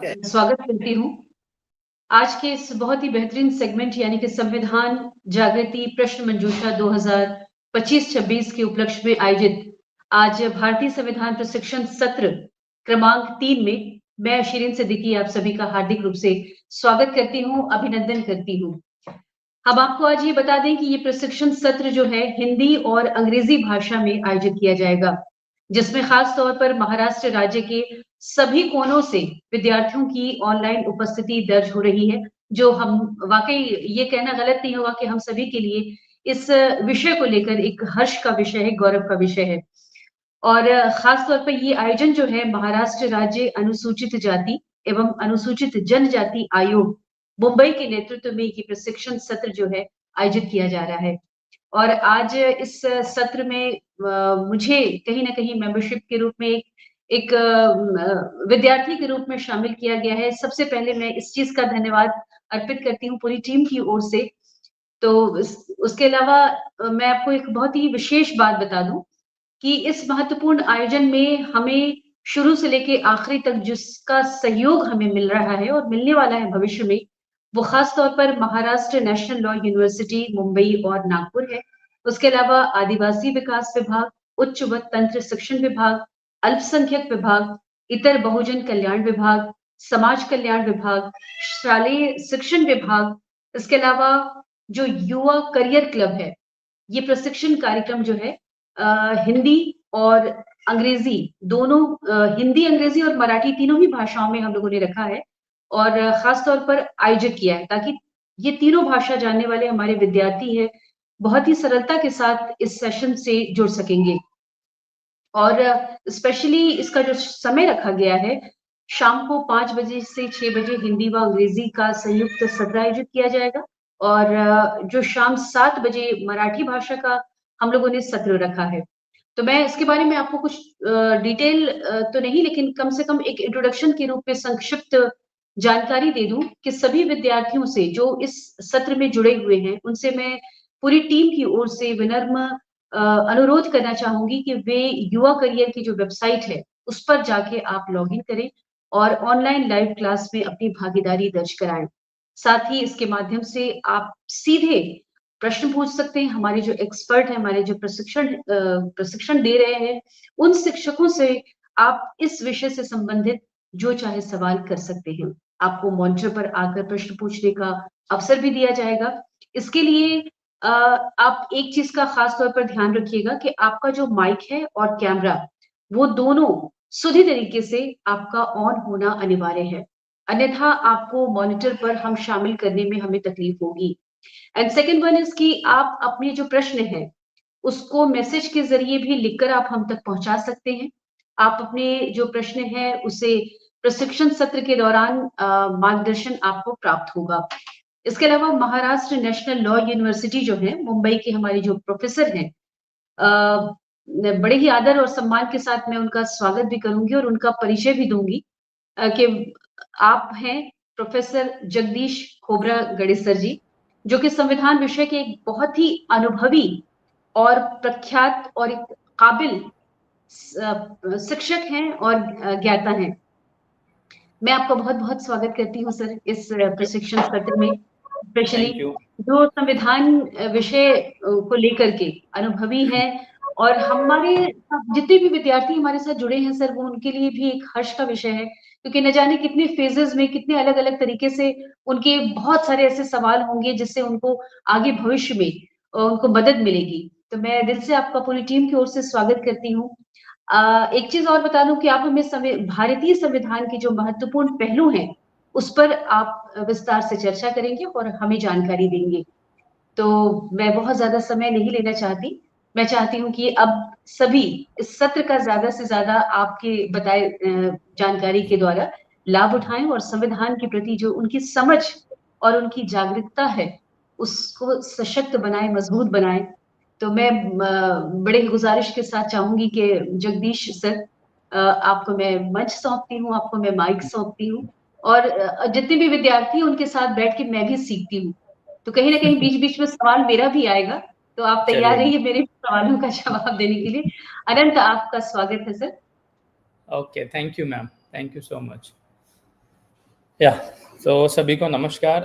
स्वागत करती हूँ आज के इस बहुत ही बेहतरीन सेगमेंट यानी कि संविधान जागृति प्रश्न मंजूषा 2025-26 के उपलक्ष्य में आयोजित आज भारतीय संविधान प्रशिक्षण सत्र क्रमांक 3 में मैं शिरीन सिद्दीकी आप सभी का हार्दिक रूप से स्वागत करती हूँ, अभिनंदन करती हूँ। हम आपको आज ये बता दें कि ये प्रशिक्षण सत्र जो है हिंदी और अंग्रेजी भाषा में आयोजित किया जाएगा, जिसमें खास तौर पर महाराष्ट्र राज्य के सभी कोनों से विद्यार्थियों की ऑनलाइन उपस्थिति दर्ज हो रही है, जो हम वाकई ये कहना गलत नहीं होगा कि हम सभी के लिए इस विषय को लेकर एक हर्ष का विषय है, गौरव का विषय है। और खास तौर पर ये आयोजन जो है महाराष्ट्र राज्य अनुसूचित जाति एवं अनुसूचित जनजाति आयोग मुंबई के नेतृत्व में ये प्रशिक्षण सत्र जो है आयोजित किया जा रहा है। और आज इस सत्र में मुझे कहीं ना कहीं मेंबरशिप के रूप में एक विद्यार्थी के रूप में शामिल किया गया है। सबसे पहले मैं इस चीज का धन्यवाद अर्पित करती हूँ पूरी टीम की ओर से। तो उसके अलावा मैं आपको एक बहुत ही विशेष बात बता दूं कि इस महत्वपूर्ण आयोजन में हमें शुरू से लेके आखिरी तक जिसका सहयोग हमें मिल रहा है और मिलने वाला है भविष्य में, वो खास तौर पर Maharashtra national law university Mumbai और नागपुर है। उसके अलावा आदिवासी विकास विभाग, उच्च व तंत्र शिक्षण विभाग, अल्पसंख्यक विभाग, इतर बहुजन कल्याण विभाग, समाज कल्याण विभाग, शालेय शिक्षण विभाग, इसके अलावा जो युवा करियर क्लब है, ये प्रशिक्षण कार्यक्रम जो है हिंदी और अंग्रेजी दोनों, हिंदी अंग्रेजी और मराठी तीनों ही भाषाओं में हम लोगों ने रखा है और खास तौर पर आयोजित किया है ताकि ये तीनों भाषा जानने वाले हमारे विद्यार्थी हैं बहुत ही सरलता के साथ इस सेशन से जुड़ सकेंगे। और स्पेशली इसका जो समय रखा गया है, शाम को 5 बजे से 6 बजे हिंदी व अंग्रेजी का संयुक्त सत्र आयोजित किया जाएगा और जो शाम 7 बजे मराठी भाषा का हम लोगों ने सत्र रखा है। तो मैं इसके बारे में आपको कुछ डिटेल तो नहीं, लेकिन कम से कम एक इंट्रोडक्शन के रूप में संक्षिप्त जानकारी दे दूं कि सभी विद्यार्थियों से जो इस सत्र में जुड़े हुए हैं, उनसे मैं पूरी टीम की ओर से विनम्र अनुरोध करना चाहूंगी कि वे युवा करियर की जो वेबसाइट है उस पर जाके आप लॉगिन करें और ऑनलाइन लाइव क्लास में अपनी भागीदारी दर्ज कराएं। साथ ही इसके माध्यम से आप सीधे प्रश्न पूछ सकते हैं। हमारे जो एक्सपर्ट हैं, हमारे जो प्रशिक्षण दे रहे हैं, उन शिक्षकों से आप इस विषय से संबंधित जो चाहे सवाल कर सकते हैं। आपको मॉनिटर पर आकर प्रश्न पूछने का अवसर भी दिया जाएगा। इसके लिए आप एक चीज का खास तौर पर ध्यान रखिएगा कि आपका जो माइक है और कैमरा, वो दोनों सुधि तरीके से आपका ऑन होना अनिवार्य है, अन्यथा आपको मॉनिटर पर हम शामिल करने में हमें तकलीफ होगी। एंड सेकेंड वन इज कि आप अपने जो प्रश्न है उसको मैसेज के जरिए भी लिखकर आप हम तक पहुंचा सकते हैं। आप अपने जो प्रश्न है उसे प्रशिक्षण सत्र के दौरान मार्गदर्शन आपको प्राप्त होगा। इसके अलावा महाराष्ट्र नेशनल लॉ यूनिवर्सिटी जो है मुंबई के हमारे जो प्रोफेसर हैं, बड़े ही आदर और सम्मान के साथ मैं उनका स्वागत भी करूंगी और उनका परिचय भी दूंगी कि आप हैं प्रोफेसर जगदीश खोबरा गणेसर जी, जो कि संविधान विषय के एक बहुत ही अनुभवी और प्रख्यात और एक काबिल शिक्षक हैं और ज्ञाता हैं। मैं आपका बहुत बहुत स्वागत करती हूँ सर इस प्रशिक्षण सत्र में। स्पेशली जो संविधान विषय को लेकर के अनुभवी हैं और हमारे जितने भी विद्यार्थी हमारे साथ जुड़े हैं सर, वो उनके लिए भी एक हर्ष का विषय है, क्योंकि न जाने कितने फेजेस में कितने अलग अलग तरीके से उनके बहुत सारे ऐसे सवाल होंगे जिससे उनको आगे भविष्य में उनको मदद मिलेगी। तो मैं दिल से आपका पूरी टीम की ओर से स्वागत करती हूँ। एक चीज और बता दूं कि आप हमें भारतीय संविधान के जो महत्वपूर्ण पहलू हैं उस पर आप विस्तार से चर्चा करेंगे और हमें जानकारी देंगे। तो मैं बहुत ज्यादा समय नहीं लेना चाहती। मैं चाहती हूँ कि अब सभी इस सत्र का ज्यादा से ज्यादा आपके बताए जानकारी के द्वारा लाभ उठाएं और संविधान के प्रति जो उनकी समझ और उनकी जागरूकता है उसको सशक्त बनाए, मजबूत बनाए। तो मैं बड़े गुजारिश के साथ चाहूंगी कि जगदीश सर, आपको मैं मंच सौंपती हूँ, आपको मैं माइक सौंपती हूँ और जितने भी विद्यार्थी हैं उनके साथ बैठ के मैं भी सीखती हूँ। तो कहीं ना कहीं बीच बीच में सवाल मेरा भी आएगा, तो आप तैयार रहिए मेरे सवालों का जवाब देने के लिए। अनंत, आपका स्वागत है sir. Okay, thank you ma'am, thank you so much. या तो सभी को नमस्कार।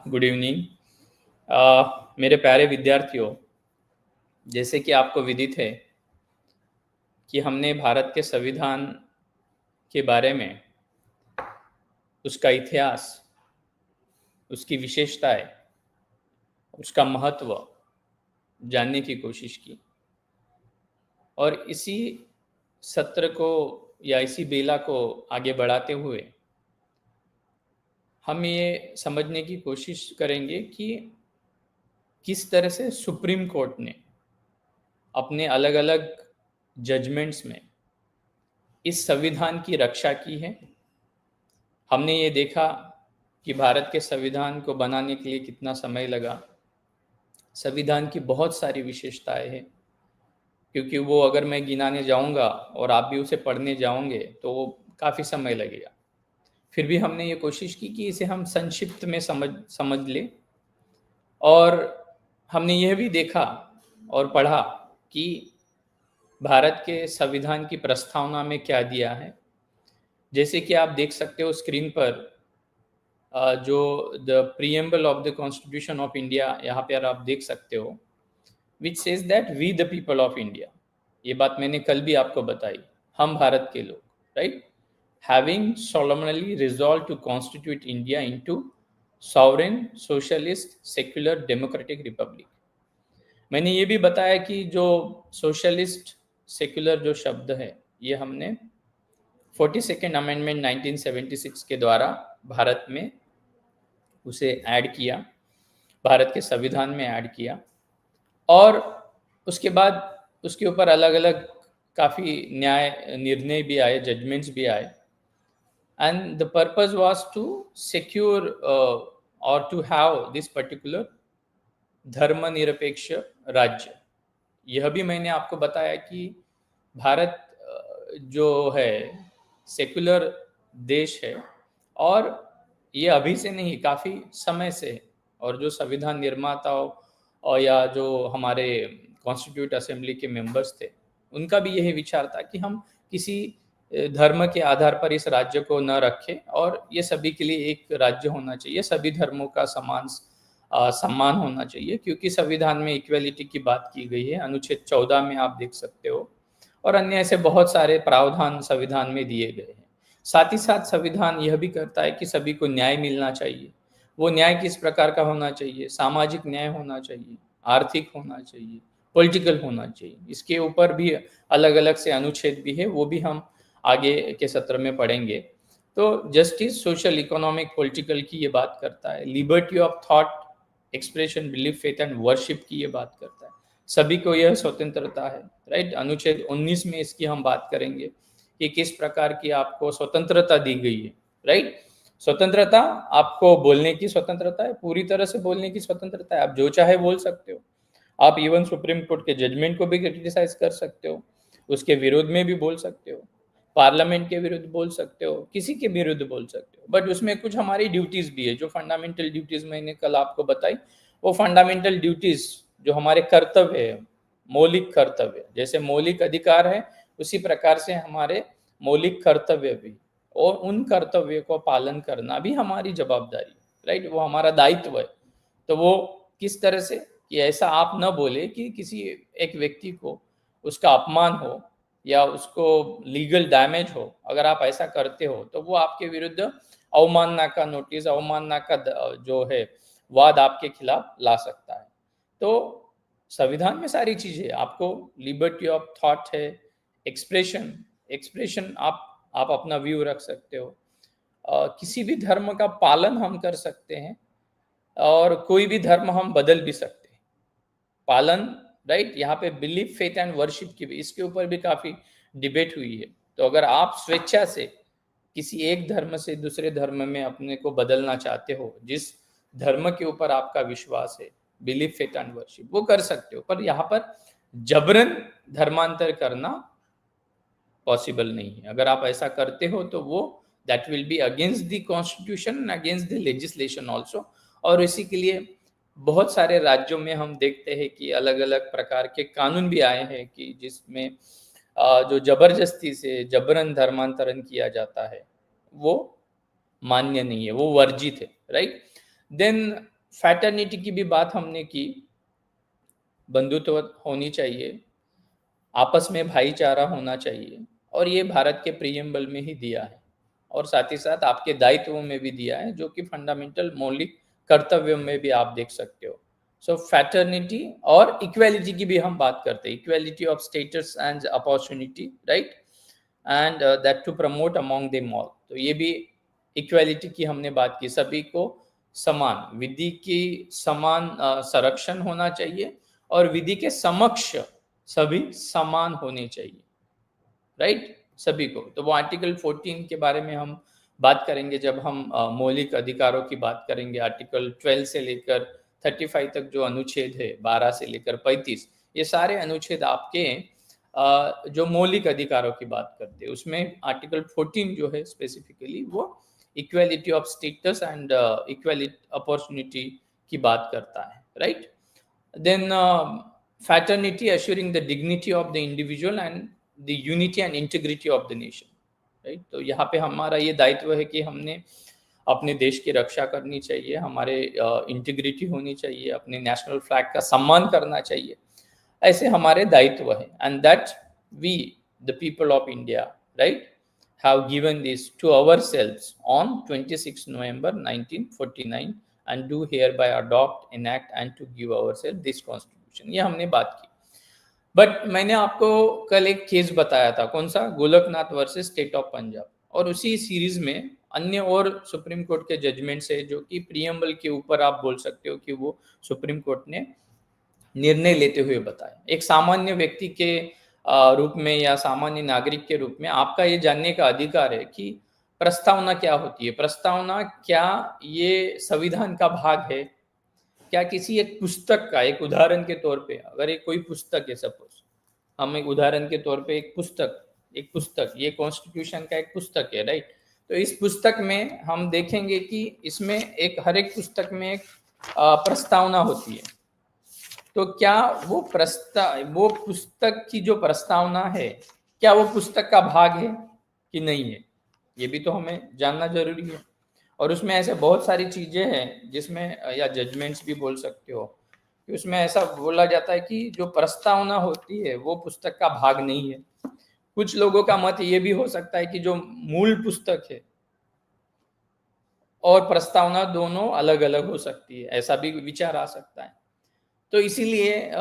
Good evening. मेरे प्यारे विद्यार्थियों, जैसे कि आपको विदित है कि हमने भारत के संविधान के बारे में, उसका इतिहास, उसकी विशेषताएं, उसका महत्व जानने की कोशिश की। और इसी सत्र को या इसी बेला को आगे बढ़ाते हुए हम ये समझने की कोशिश करेंगे कि किस तरह से सुप्रीम कोर्ट ने अपने अलग अलग जजमेंट्स में इस संविधान की रक्षा की है। हमने ये देखा कि भारत के संविधान को बनाने के लिए कितना समय लगा। संविधान की बहुत सारी विशेषताएं हैं, क्योंकि वो अगर मैं गिनाने जाऊंगा और आप भी उसे पढ़ने जाओगे तो वो काफ़ी समय लगेगा। फिर भी हमने ये कोशिश की कि इसे हम संक्षिप्त में समझ समझ लें। और हमने यह भी देखा और पढ़ा कि भारत के संविधान की प्रस्तावना में क्या दिया है। जैसे कि आप देख सकते हो स्क्रीन पर, जो the preamble of the constitution of India यहाँ पर आप देख सकते हो, which says that we the people of India. ये बात मैंने कल भी आपको बताई, हम भारत के लोग, right, having solemnly resolved to constitute India into sovereign socialist secular democratic republic। मैंने ये भी बताया कि जो सोशलिस्ट सेक्युलर जो शब्द है, ये हमने 42nd अमेंडमेंट 1976 के द्वारा भारत में उसे ऐड किया, भारत के संविधान में ऐड किया। और उसके बाद उसके ऊपर अलग अलग काफ़ी न्याय निर्णय भी आए, जजमेंट्स भी आए। And the purpose was to secure और टू हैव दिस पर्टिकुलर धर्मनिरपेक्ष राज्य। यह भी मैंने आपको बताया कि भारत जो है सेकुलर देश है, और ये अभी से नहीं, काफ़ी समय से। और जो संविधान निर्माताओं और या जो हमारे कॉन्स्टिट्यूट असेंबली के मेंबर्स थे, उनका भी यही विचार था कि हम किसी धर्म के आधार पर इस राज्य को न रखें, और ये सभी के लिए एक राज्य होना चाहिए, सभी धर्मों का समान सम्मान होना चाहिए, क्योंकि संविधान में इक्वेलिटी की बात की गई है। अनुच्छेद 14 में आप देख सकते हो, और अन्य ऐसे बहुत सारे प्रावधान संविधान में दिए गए हैं। साथ ही साथ संविधान यह भी करता है कि सभी को न्याय मिलना चाहिए। वो न्याय किस प्रकार का होना चाहिए? सामाजिक न्याय होना चाहिए, आर्थिक होना चाहिए, पॉलिटिकल होना चाहिए। इसके ऊपर भी अलग अलग से अनुच्छेद भी है, वो भी हम आगे के सत्र में पढ़ेंगे। तो जस्टिस, सोशल, इकोनॉमिक, पॉलिटिकल की ये बात करता है। Liberty of thought, expression, belief, faith and worship की ये बात करता है। सभी को यह स्वतंत्रता है, राइट। अनुच्छेद 19 में इसकी हम बात करेंगे कि किस प्रकार की आपको स्वतंत्रता दी गई है, राइट। स्वतंत्रता, आपको बोलने की स्वतंत्रता है, पूरी तरह से बोलने की स्वतंत्रता है। आप जो चाहे बोल सकते हो। आप इवन सुप्रीम कोर्ट के जजमेंट को भी क्रिटिसाइज कर सकते हो, उसके विरोध में भी बोल सकते हो, पार्लियामेंट के विरुद्ध बोल सकते हो, किसी के विरुद्ध बोल सकते हो। बट उसमें कुछ हमारी ड्यूटीज भी है, जो फंडामेंटल ड्यूटीज मैंने कल आपको बताई। वो फंडामेंटल ड्यूटीज जो हमारे कर्तव्य है, मौलिक कर्तव्य, जैसे मौलिक अधिकार है उसी प्रकार से हमारे मौलिक कर्तव्य भी, और उन कर्तव्य को पालन करना भी हमारी जवाबदारी, राइट, वो हमारा दायित्व है। तो वो किस तरह से कि ऐसा आप न बोले कि किसी एक व्यक्ति को उसका अपमान हो या उसको लीगल डैमेज हो। अगर आप ऐसा करते हो तो वो आपके विरुद्ध अवमानना का नोटिस, अवमानना का जो है वाद आपके खिलाफ ला सकता है। तो संविधान में सारी चीजें, आपको लिबर्टी ऑफ थॉट है, एक्सप्रेशन, एक्सप्रेशन आप अपना व्यू रख सकते हो। किसी भी धर्म का पालन हम कर सकते हैं, और कोई भी धर्म हम बदल भी सकते हैं। पालन, राइट। यहाँ पे बिलीफ, फेथ एंड वर्शिप की भी, इसके ऊपर भी काफी डिबेट हुई है। तो अगर आप स्वेच्छा से किसी एक धर्म से दूसरे धर्म में अपने को बदलना चाहते हो, जिस धर्म के ऊपर आपका विश्वास है, बिलीफ, फेथ एंड वर्शिप, वो कर सकते हो। पर यहाँ पर जबरन धर्मांतर करना पॉसिबल नहीं है। अगर आप ऐसा करते हो तो वो that will be against the constitution, against the legislation also. और इसी के लिए बहुत सारे राज्यों में हम देखते हैं कि अलग अलग प्रकार के कानून भी आए हैं कि जिसमें जो जबरदस्ती से जबरन धर्मांतरण किया जाता है, वो मान्य नहीं है, वो वर्जित है, राइट। देन फैटर्निटी की भी बात हमने की, बंधुत्व होनी चाहिए, आपस में भाईचारा होना चाहिए, और ये भारत के प्रियम्बल में ही दिया है, और साथ ही साथ आपके दायित्वों में भी दिया है, जो कि फंडामेंटल मौलिक कर्तव्यों में भी आप देख सकते हो। सो फैटर्निटी और इक्वालिटी की भी हम बात करते हैं, equality of status and opportunity, right, and that to promote among them all. तो ये भी इक्वालिटी की हमने बात की, सभी को समान विधि की समान संरक्षण होना चाहिए, और विधि के समक्ष सभी समान होने चाहिए, राइट, सभी को। तो वो आर्टिकल 14 के बारे में हम बात करेंगे जब हम मौलिक अधिकारों की बात करेंगे। आर्टिकल 12 से लेकर 35 तक जो अनुच्छेद है, 12 से लेकर 35, ये सारे अनुच्छेद आपके जो मौलिक अधिकारों की बात करते हैं, उसमें आर्टिकल 14 जो है स्पेसिफिकली वो equality of status and equality opportunity की बात करता है, right. Then fraternity assuring the dignity of the individual and the unity and integrity of the nation, right. तो यहाँ पे हमारा ये दायित्व है कि हमने अपने देश की रक्षा करनी चाहिए, हमारे इंटीग्रिटी होनी चाहिए, अपने नेशनल फ्लैग का सम्मान करना चाहिए, ऐसे हमारे दायित्व है। And that we the people of India, right, have given this to ourselves on 26 November 1949 and do hereby adopt, enact and to give ourselves this constitution। ये हमने बात की। बट मैंने आपको कल एक केस बताया था, कौन सा, Golaknath versus state of Punjab, और उसी सीरीज में अन्य और सुप्रीम कोर्ट के जजमेंट्स है जो कि प्रियम्बल के ऊपर आप बोल सकते हो कि वो सुप्रीम कोर्ट ने निर्णय लेते हुए बताया। एक सामान्य व्यक्ति के रूप में या सामान्य नागरिक के रूप में आपका ये जानने का अधिकार है कि प्रस्तावना क्या होती है। प्रस्तावना क्या ये संविधान का भाग है, क्या किसी एक पुस्तक का, एक उदाहरण के तौर पे अगर एक कोई पुस्तक है, सपोज हम एक उदाहरण के तौर पे एक पुस्तक ये कॉन्स्टिट्यूशन का एक पुस्तक है, राइट। तो इस पुस्तक में हम देखेंगे कि इसमें एक हर एक पुस्तक में एक प्रस्तावना होती है। तो क्या वो पुस्तक की जो प्रस्तावना है, क्या वो पुस्तक का भाग है कि नहीं है, ये भी तो हमें जानना जरूरी है। और उसमें ऐसे बहुत सारी चीजें हैं जिसमें, या जजमेंट्स भी बोल सकते हो, कि उसमें ऐसा बोला जाता है कि जो प्रस्तावना होती है वो पुस्तक का भाग नहीं है। कुछ लोगों का मत ये भी हो सकता है कि जो मूल पुस्तक है और प्रस्तावना दोनों अलग अलग हो सकती है, ऐसा भी विचार आ सकता है। तो इसीलिए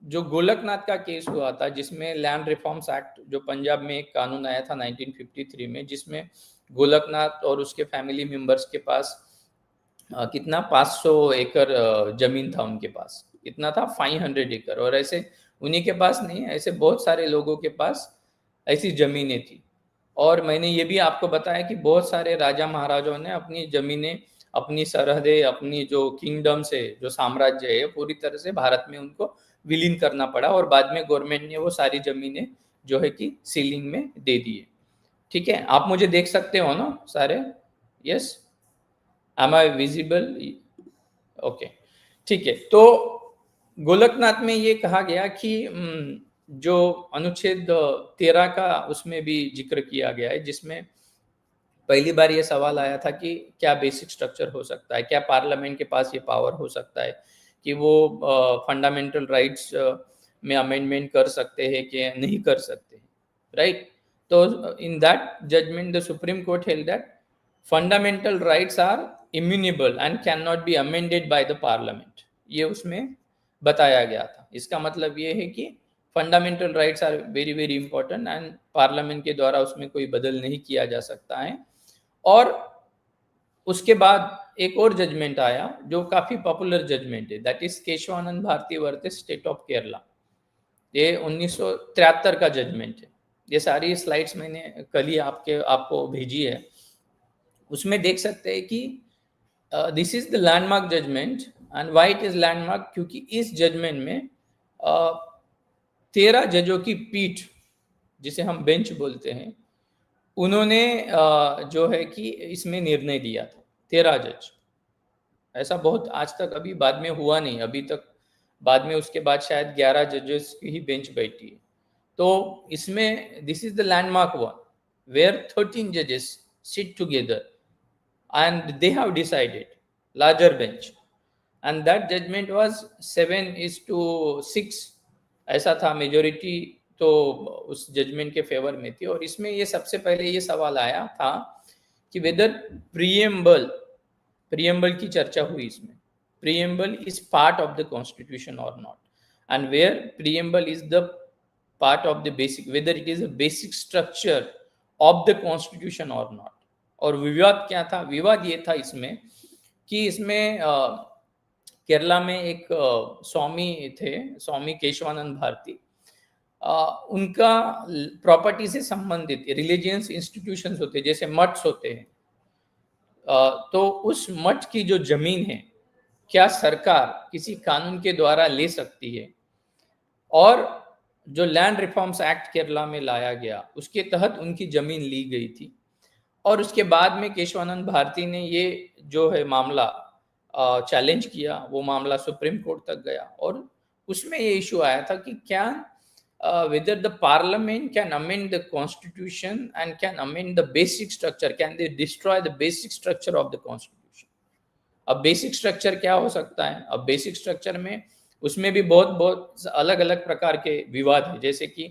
जो गोलकनाथ का केस हुआ था, जिसमें लैंड रिफॉर्म्स एक्ट, जो पंजाब में एक कानून आया था 1953 में, जिसमें गोलकनाथ और उसके फैमिली मेंबर्स के पास कितना 500 एकड़ जमीन था उनके पास, कितना था 500 एकड़, और ऐसे उन्हीं के पास नहीं, ऐसे बहुत सारे लोगों के पास ऐसी जमीनें थी। और मैंने ये भी आपको बताया कि बहुत सारे राजा महाराजाओं ने अपनी जमीनें, अपनी सरहदें, अपनी जो किंगडम्स है, जो साम्राज्य है, पूरी तरह से भारत में उनको विलीन करना पड़ा, और बाद में गवर्नमेंट ने वो सारी जमीनें जो है कि सीलिंग में दे दिए। ठीक है, आप मुझे देख सकते हो ना सारे? Yes, am I visible? Okay, ठीक है। तो गोलकनाथ में ये कहा गया कि जो अनुच्छेद 13 का उसमें भी जिक्र किया गया है, जिसमें पहली बार ये सवाल आया था कि क्या बेसिक स्ट्रक्चर हो सकता है, क्या पार्लियामेंट के पास ये पावर हो सकता है कि वो फंडामेंटल राइट्स में अमेंडमेंट कर सकते हैं कि नहीं कर सकते, राइट। तो in that judgment the supreme court held that fundamental rights are immutable and can not be amended by the parliament, ये उसमें बताया गया था। इसका मतलब ये है कि fundamental rights are very very important and parliament के द्वारा उसमें कोई बदल नहीं किया जा सकता है। और उसके बाद एक और जजमेंट आया जो काफी पॉपुलर जजमेंट है, that is Kesavananda Bharati versus state of Kerala. ये 1973 का जजमेंट है। ये सारी स्लाइड्स मैंने कल ही आपको भेजी है। उसमें देख सकते हैं कि this is the landmark judgement. And why it is landmark? क्योंकि इस जजमेंट में 13 जजों की पीठ, जिसे हम बेंच बोलते हैं, उन्होंने जो है कि इसमें निर्णय दिया था। 13 जज, ऐसा बहुत आज तक अभी बाद में हुआ नहीं। अभी तक बाद में उसके बाद शायद 11 जजेस की ही बेंच बैठी है। तो इसमें this is the landmark one where 13 जजेस sit together and they have decided, larger bench, and that judgment was 7-6 ऐसा था, मेजोरिटी तो उस जजमेंट के फेवर में थी। और इसमें ये सबसे पहले ये सवाल आया था कि वेदर प्रियम्बल की चर्चा हुई इसमें, preamble is part of the constitution or not, and where preamble is the part of the basic, whether it is a basic structure of the constitution or not. और विवाद क्या था? विवाद ये था इसमें कि इसमें केरला में एक स्वामी थे, स्वामी केशवानंद भारती, उनका प्रॉपर्टी से संबंधित रिलीजियस इंस्टीट्यूशंस होते हैं, जैसे मठ्स होते हैं, तो उस मठ की जो जमीन है, क्या सरकार किसी कानून के द्वारा ले सकती है? और जो लैंड रिफॉर्म्स एक्ट केरला में लाया गया, उसके तहत उनकी जमीन ली गई थी। और उसके बाद में केशवानंद भारती ने ये जो है मामला चैलेंज किया, वो मामला सुप्रीम कोर्ट तक गया, और उसमें ये इशू आया था कि क्या whether the parliament can amend the constitution and can amend the basic structure, can they destroy the basic structure of the constitution? अब बेसिक स्ट्रक्चर क्या हो सकता है? अब बेसिक स्ट्रक्चर में उसमें भी बहुत अलग अलग प्रकार के विवाद है, जैसे कि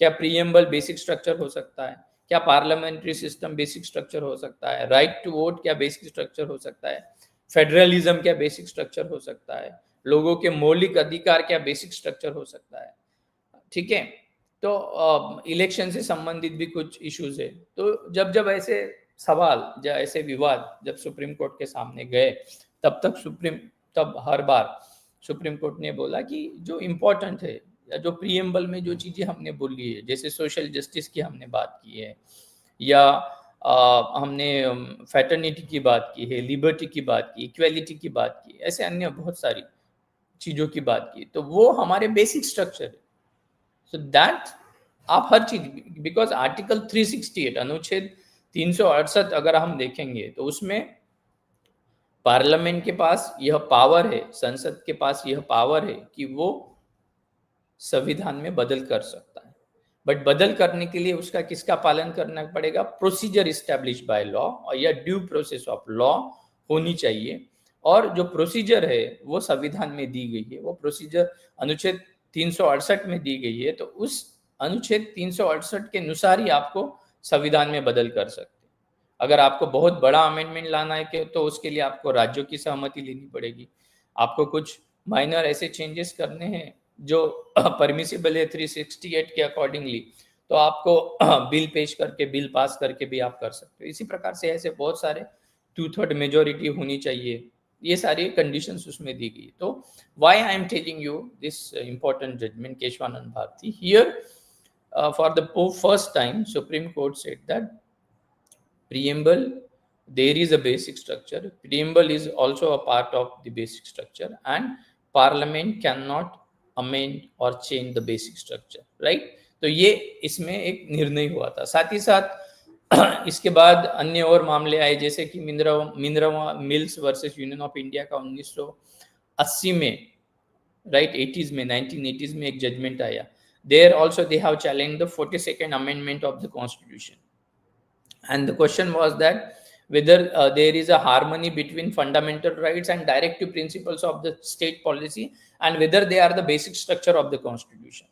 क्या प्रीएम्बल बेसिक स्ट्रक्चर हो सकता है, क्या पार्लियामेंट्री सिस्टम बेसिक स्ट्रक्चर हो सकता है, राइट टू वोट क्या बेसिक स्ट्रक्चर हो सकता है, फेडरलिज्म क्या बेसिक स्ट्रक्चर हो सकता है, लोगों के मौलिक अधिकार क्या बेसिक स्ट्रक्चर हो सकता है। ठीक है, तो इलेक्शन से संबंधित भी कुछ इश्यूज है। तो जब ऐसे सवाल, जब ऐसे विवाद जब सुप्रीम कोर्ट के सामने गए, तब हर बार सुप्रीम कोर्ट ने बोला कि जो इम्पोर्टेंट है, या जो प्रीएम्बल में जो चीजें हमने बोली है, जैसे सोशल जस्टिस की हमने बात की है, या हमने फैटर्निटी की बात की है, लिबर्टी की बात की, इक्वेलिटी की बात की, ऐसे अन्य बहुत सारी चीजों की बात की, तो वो हमारे बेसिक स्ट्रक्चर है। सो दैट आप हर चीज, बिकॉज आर्टिकल 368 अनुच्छेद 368 अगर हम देखेंगे तो उसमें पार्लियामेंट के पास यह पावर है, संसद के पास यह पावर है कि वो संविधान में बदल कर सकता है, बट बदल करने के लिए उसका किसका पालन करना पड़ेगा? प्रोसीजर इस्टेब्लिश बाय लॉ, और या ड्यू प्रोसेस ऑफ लॉ होनी चाहिए। और जो प्रोसीजर है वो संविधान में दी गई है, वो प्रोसीजर अनुच्छेद 368 में दी गई है, तो उस अनुच्छेद 368 के अनुसार ही आपको संविधान में बदल कर सकते हैं। अगर आपको बहुत बड़ा अमेंडमेंट लाना है तो उसके लिए आपको राज्यों की सहमति लेनी पड़ेगी। आपको कुछ माइनर ऐसे चेंजेस करने हैं जो परमिसिबल है 368 के अकॉर्डिंगली, तो आपको बिल पेश करके, बिल पास करके भी आप कर सकते हो। इसी प्रकार से ऐसे बहुत सारे 2/3 मेजोरिटी होनी चाहिए, ये सारी कंडीशंस उसमें दी गई। तो why I am telling you this important judgement Kesavananda Bharati here, for the first time supreme court said that preamble, there is a basic structure, preamble is also a part of the basic structure, and parliament cannot amend or change the basic structure, right? तो ये इसमें एक निर्णय हुआ था। साथ ही साथ इसके बाद अन्य और मामले आए, जैसे कि Minerva mills versus union of India का 1980 में, राइट, 80s में, 1980s में एक जजमेंट आया। There also they have challenged the 42nd amendment of the constitution, and the question was that whether there is a harmony between fundamental rights and directive principles of the state policy, and whether they are the basic structure of the constitution.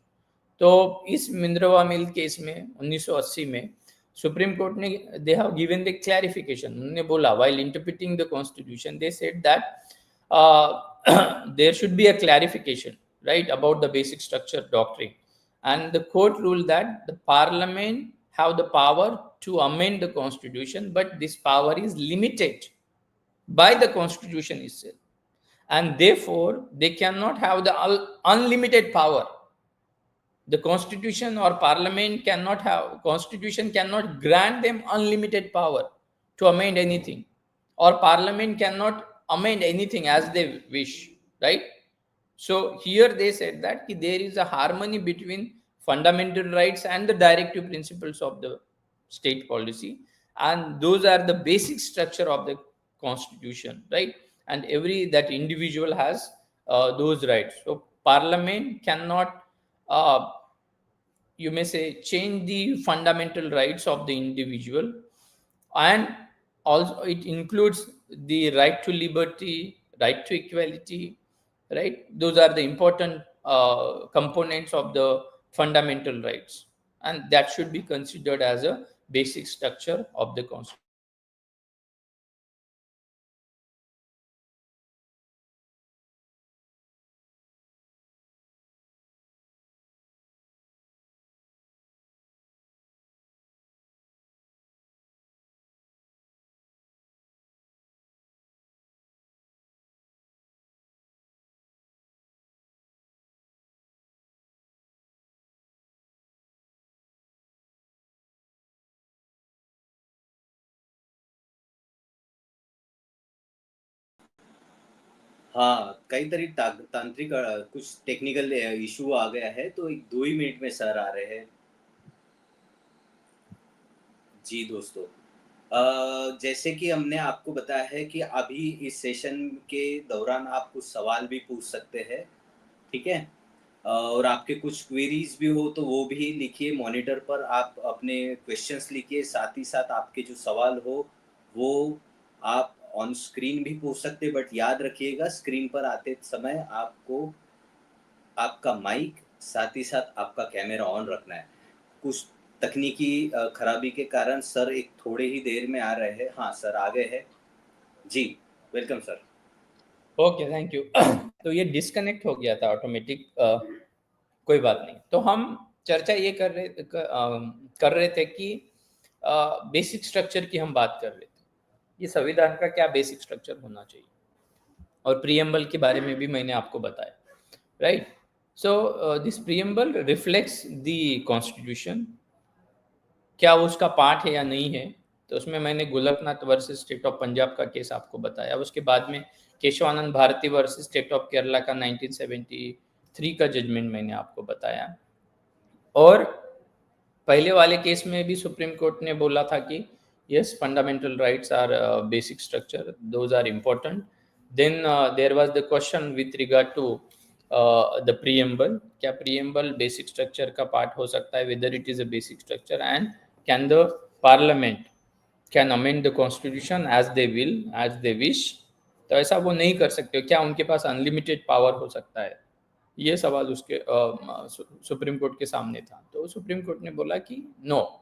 तो इस Minerva mill case में 1980 में supreme court ने, they have given the clarification, उन्होंने बोला while interpreting the constitution they said that there should be a clarification, right, about the basic structure doctrine, and the court ruled that the parliament have the power to amend the constitution, but this power is limited by the constitution itself, and therefore they cannot have the unlimited power. The constitution or parliament cannot have, constitution cannot grant them unlimited power to amend anything, or parliament cannot amend anything as they wish, right? So here they said that there is a harmony between fundamental rights and the directive principles of the state policy, and those are the basic structure of the constitution, right? And that individual has those rights. So parliament cannot you may say change the fundamental rights of the individual, and also it includes the right to liberty, right to equality, right? Those are the important components of the fundamental rights, and that should be considered as a basic structure of the constitution. हाँ, कई तरी तांत्रिक कुछ technical issue आ गया है, तो एक 2 ही minute में सर आ रहे हैं। जी दोस्तों, जैसे कि हमने आपको बताया है कि अभी इस सेशन के दौरान आप कुछ सवाल भी पूछ सकते हैं, ठीक है? और आपके कुछ क्वेरीज भी हो तो वो भी लिखिए मॉनिटर पर, आप अपने क्वेश्चंस लिखिए, साथ ही साथ आपके जो सवाल हो वो आप ऑन स्क्रीन भी पूछ सकते, बट याद रखिएगा स्क्रीन पर आते समय आपको आपका माइक साथ ही साथ आपका कैमरा ऑन रखना है। कुछ तकनीकी खराबी के कारण सर एक थोड़े ही देर में आ रहे हैं। हाँ सर आ गए हैं जी, welcome sir. Okay, thank you. तो ये डिस्कनेक्ट हो गया था ऑटोमेटिक, कोई बात नहीं। तो हम चर्चा ये कर रहे थे कि बेसिक स्ट्रक्चर की हम बात कर रहे थे, ये संविधान का क्या बेसिक स्ट्रक्चर होना चाहिए, और प्रियम्बल के बारे में भी मैंने आपको बताया, right? So this preamble reflects the constitution, क्या उसका पार्ट है या नहीं है। तो उसमें मैंने Golaknath versus state of Punjab का केस आपको बताया, उसके बाद में Kesavananda Bharati versus state of Kerala का 1973 का जजमेंट मैंने आपको बताया, और पहले वाले केस में भी सुप्रीम कोर्ट ने बोला था कि yes, fundamental rights are basic structure, those are important. Then there was the question with regard to the preamble, क्या प्रीएम्बल बेसिक स्ट्रक्चर का पार्ट हो सकता है, whether it is a basic structure, and can the parliament can amend the constitution as they will, as they wish. तो ऐसा वो नहीं कर सकते, क्या उनके पास अनलिमिटेड पावर हो सकता है, ये सवाल उसके सुप्रीम कोर्ट के सामने था। तो सुप्रीम कोर्ट ने बोला कि नो,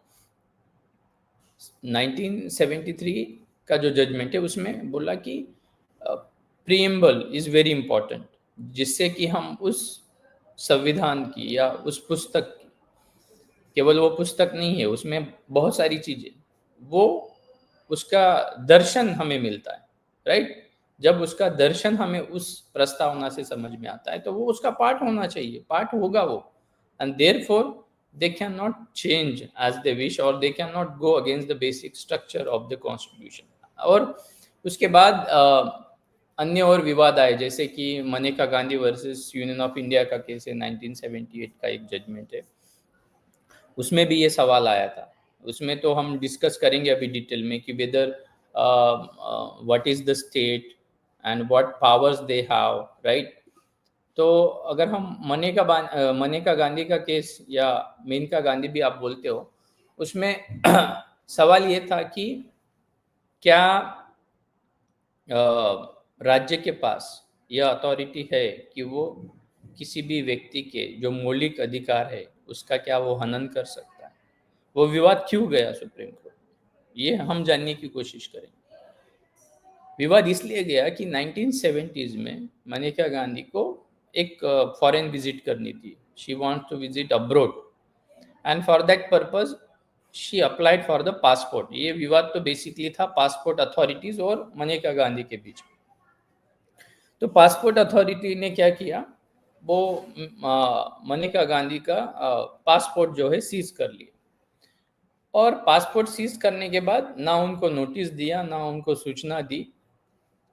1973 का जो जजमेंट है उसमें बोला कि प्रीएम्बल इज वेरी इंपॉर्टेंट, जिससे कि हम उस संविधान की या उस पुस्तक की, केवल वो पुस्तक नहीं है, उसमें बहुत सारी चीजें, वो उसका दर्शन हमें मिलता है, राइट? जब उसका दर्शन हमें उस प्रस्तावना से समझ में आता है तो वो उसका पार्ट होना चाहिए, पार्ट होगा वो, and therefore they cannot change as they wish, or they cannot go against the basic structure of the constitution। और उसके बाद अन्य और विवाद आए, जैसे कि Maneka Gandhi versus union of India का केस है, 1978 का एक जजमेंट है, उसमें भी ये सवाल आया था। उसमें तो हम डिस्कस करेंगे अभी डिटेल में कि whether what is the state and what powers they have, right? तो अगर हम मनेका गांधी का केस या मेनका गांधी भी आप बोलते हो, उसमें सवाल ये था कि क्या राज्य के पास यह अथॉरिटी है कि वो किसी भी व्यक्ति के जो मौलिक अधिकार है उसका क्या वो हनन कर सकता है। वो विवाद क्यों गया सुप्रीम कोर्ट, ये हम जानने की कोशिश करेंगे। विवाद इसलिए गया कि 1970s में मनेका गांधी को एक फॉरेन विजिट करनी थी, she wants to visit abroad, and for that purpose she applied for the passport. ये विवाद तो बेसिकली था पासपोर्ट अथॉरिटीज और मनेका गांधी के बीच। तो पासपोर्ट अथॉरिटी ने क्या किया, वो मनेका गांधी का पासपोर्ट जो है सीज कर लिया, और पासपोर्ट सीज करने के बाद ना उनको नोटिस दिया, ना उनको सूचना दी,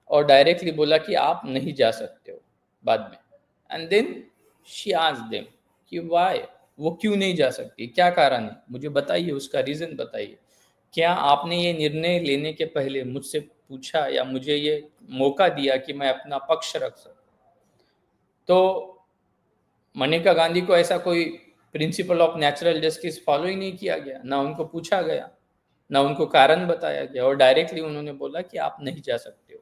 और डायरेक्टली बोला कि आप नहीं जा सकते हो बाद में। And then she asked them कि व्हाई, वो क्यों नहीं जा सकती, क्या कारण है, मुझे बताइए, उसका रीजन बताइए। क्या आपने ये निर्णय लेने के पहले मुझसे पूछा या मुझे ये मौका दिया कि मैं अपना पक्ष रख सकूं? तो मनेका गांधी को ऐसा कोई principle of natural justice follow ही नहीं किया गया, ना उनको पूछा गया, ना उनको कारण बताया गया और डायरेक्टली उन्होंने बोला कि आप नहीं जा सकते हो.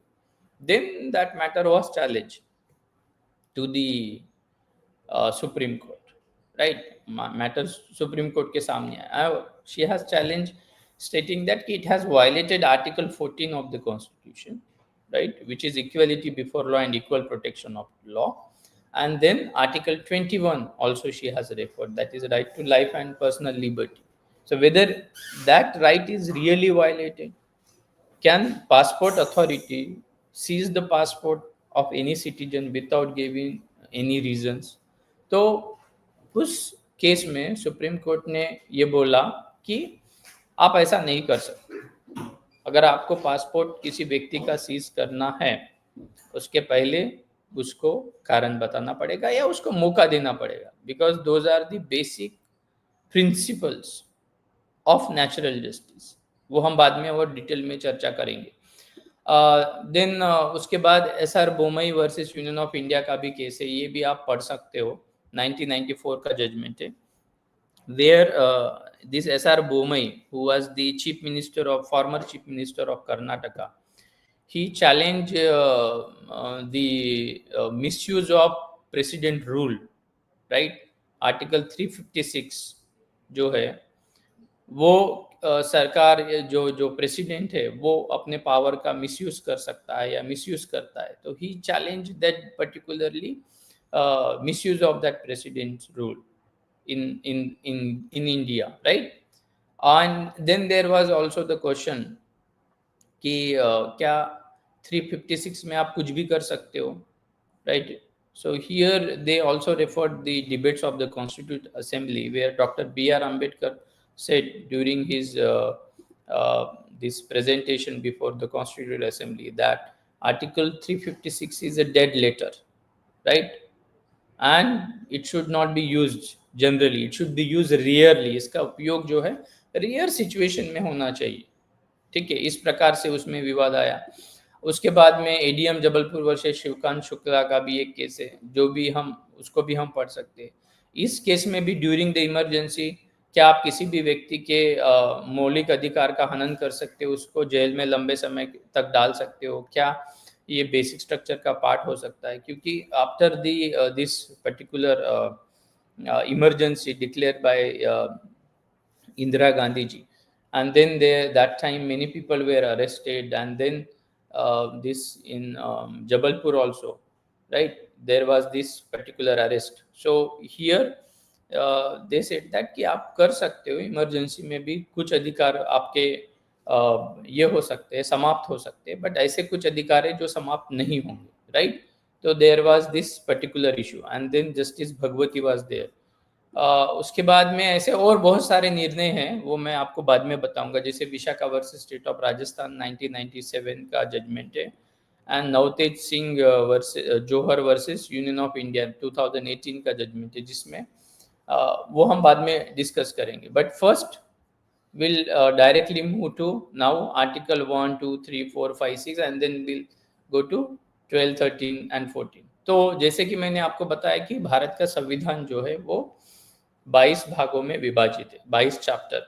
Then that matter was challenged to the Supreme Court, right? Matter Supreme Court के सामने आया. She has challenged, stating that it has violated Article 14 of the Constitution, right, which is equality before law and equal protection of law. And then Article 21 also she has referred, that is right to life and personal liberty. So whether that right is really violated, can passport authority seize the passport of any citizen without giving any reasons? तो उस case में supreme court ने ये बोला कि आप ऐसा नहीं कर सकते. अगर आपको पासपोर्ट किसी व्यक्ति का सीज करना है, उसके पहले उसको कारण बताना पड़ेगा या उसको मौका देना पड़ेगा, because those are the basic principles of natural justice. वो हम बाद में और डिटेल में चर्चा करेंगे. देन उसके बाद SR Bommai versus union of India का भी केस है, ये भी आप पढ़ सकते हो. 1994 का जजमेंट है, where this SR Bommai, who was the chief minister of former chief minister of Karnataka, he challenged the misuse of president rule, right? Article 356 जो है वो सरकार जो प्रेसिडेंट है वो अपने पावर का मिसयूज कर सकता है या मिसयूज करता है. तो ही challenge that particularly misuse of that president rule in India, right? And then there was also the question कि क्या 356 में आप कुछ भी कर सकते हो, right? So here they also referred the debates of the Constituent Assembly, where Dr. B.R. Ambedkar said during his this presentation before the Constituent Assembly that Article 356 is a dead letter, right? And it should not be used generally, it should be used rarely. इसका उपयोग जो है rare situation में होना चाहिए, ठीक है. इस प्रकार से उसमें विवाद आया. उसके बाद में एडीएम जबलपुर वर्सेस शिवकांत शुक्ला का भी एक केस है, जो भी हम उसको भी हम पढ़ सकते हैं. इस केस में भी ड्यूरिंग द इमरजेंसी क्या आप किसी भी व्यक्ति के मौलिक अधिकार का हनन कर सकते हो, उसको जेल में लंबे समय तक डाल सकते हो, क्या ये बेसिक स्ट्रक्चर का पार्ट हो सकता है? क्योंकि after this particular emergency declare by Indira Gandhi ji, and then that time many people were arrested, and then this in Jabalpur also, right? There was this particular arrest. So here they said that कि आप कर सकते हो emergency में भी कुछ अधिकार आपके ये हो सकते हैं, समाप्त हो सकते हैं, बट ऐसे कुछ अधिकार है जो समाप्त नहीं होंगे, राइट? तो there was this particular issue, and then justice Bhagwati was there. उसके बाद में ऐसे और बहुत सारे निर्णय हैं, वो मैं आपको बाद में बताऊंगा. जैसे Vishakha versus state of Rajasthan 1997 का जजमेंट है, and Navtej Singh versus Johar versus union of India 2018 का जजमेंट है, जिसमें वो हम बाद में डिस्कस करेंगे. But first will directly move to now article 1, 2, 3, 4, 5, 6 and then will go to 12, 13 and 14. तो जैसे कि मैंने आपको बताया कि भारत का संविधान जो है वो 22 भागों में विभाजित है, 22 चैप्टर.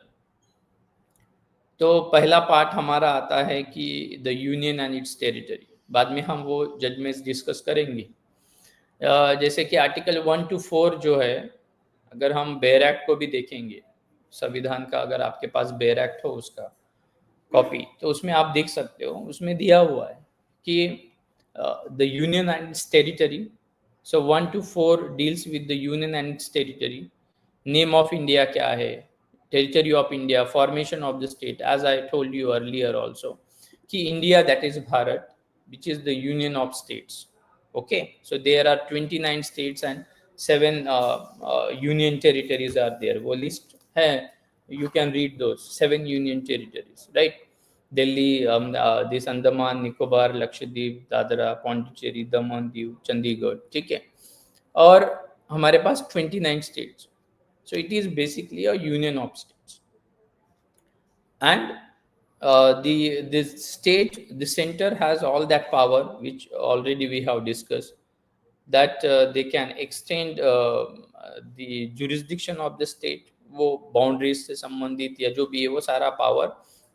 तो पहला पार्ट हमारा आता है कि the union and its territory. बाद में हम वो जजमेंट्स डिस्कस करेंगे. जैसे कि आर्टिकल 1 to 4 जो है, अगर हम बेयर एक्ट को भी देखेंगे, संविधान का अगर आपके पास बेयर एक्ट हो उसका कॉपी, तो उसमें आप देख सकते हो, उसमें दिया हुआ है कि the union and its territory. So 1 to 4 deals with the union and its territory. Name of India क्या है, territory of India, formation of the state, as I told you earlier also कि India that is Bharat, which is the union of states. Okay, so there are 29 states and 7 union territories are there. वो list है, you can read those 7 union territories, right? Delhi, this Andaman, Nicobar, Lakshadweep, Dadra, Pondicherry, Daman, Diu, Chandigarh, ठीक है. और हमारे पास 29 states. So it is basically a union of states. And the state, the center has all that power, which already we have discussed, that they can extend the jurisdiction of the state. वो boundaries से संबंधित या जो भी है वो सारा power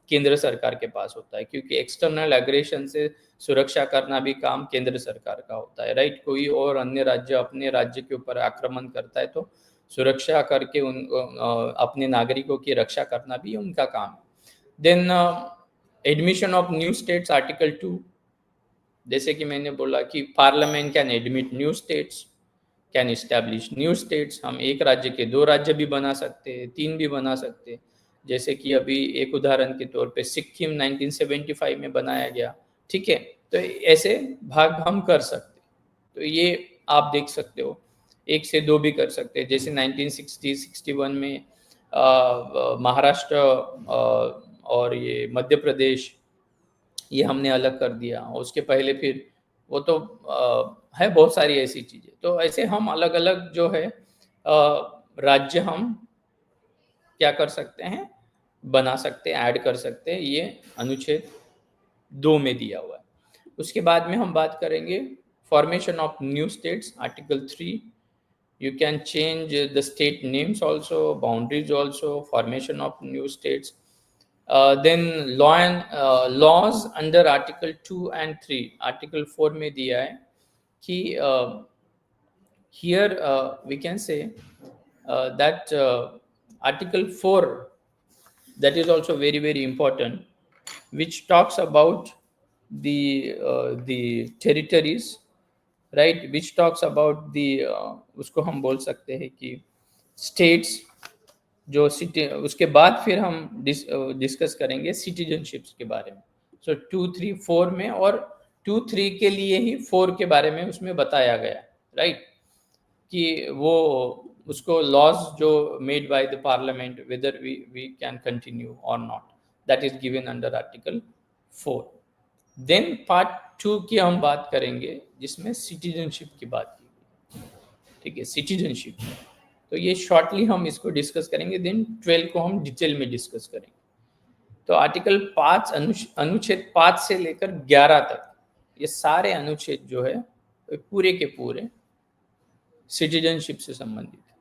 केंद्र सरकार के पास होता है, क्योंकि एक्सटर्नल एग्रेशन से सुरक्षा करना भी काम केंद्र सरकार का होता है, राइट। कोई और अन्य राज्य अपने राज्य के ऊपर आक्रमण करता है तो सुरक्षा करके अपने नागरिकों की रक्षा करना भी उनका काम है। Then admission of new states, article 2, जैसे कि मैंने बोला कि parliament can admit new states, can establish new states. हम एक राज्य के 2 राज्य भी बना सकते हैं, 3 भी बना सकते हैं, जैसे कि अभी एक उदाहरण के तौर पे सिक्किम 1975 में बनाया गया, ठीक है। तो ऐसे भाग हम कर सकते हैं, तो ये आप देख सकते हो, 1 से 2 भी कर सकते हैं। जैसे 1960-61 में महाराष्ट्र और ये मध्य प्रदेश, ये हमने अलग कर दिया, और उसके पहले फिर वो तो है बहुत सारी ऐसी चीज़ें। तो ऐसे हम अलग अलग जो है राज्य हम क्या कर सकते हैं, बना सकते हैं, ऐड कर सकते हैं, ये अनुच्छेद 2 में दिया हुआ है। उसके बाद में हम बात करेंगे formation of new states, article 3। You can change the state names also, boundaries also, formation of new states. Then laws under article 2 and 3, article 4 में दिया है कि here we can say that article 4, that is also very very important, which talks about the territories, right, which talks about the, उसको हम बोल सकते हैं कि स्टेट्स जो सिटी, उसके बाद फिर हम डिस्कस करेंगे सिटीजनशिप्स के बारे में। सो 2, 3, 4 में, और 2, 3 के लिए ही 4 के बारे में उसमें बताया गया, राइट, कि वो उसको लॉज जो made by the parliament, whether we can continue or not, that is given under article 4। Then part 2 की हम बात करेंगे, जिसमें सिटीजनशिप की बात की गई, ठीक है, सिटीजनशिप। तो ये शॉर्टली हम इसको डिस्कस करेंगे, देन 12 को हम डिटेल में डिस्कस करेंगे। तो आर्टिकल 5, अनुच्छेद 5 से लेकर 11 तक, ये सारे अनुच्छेद जो है पूरे के पूरे सिटीजनशिप से संबंधित है।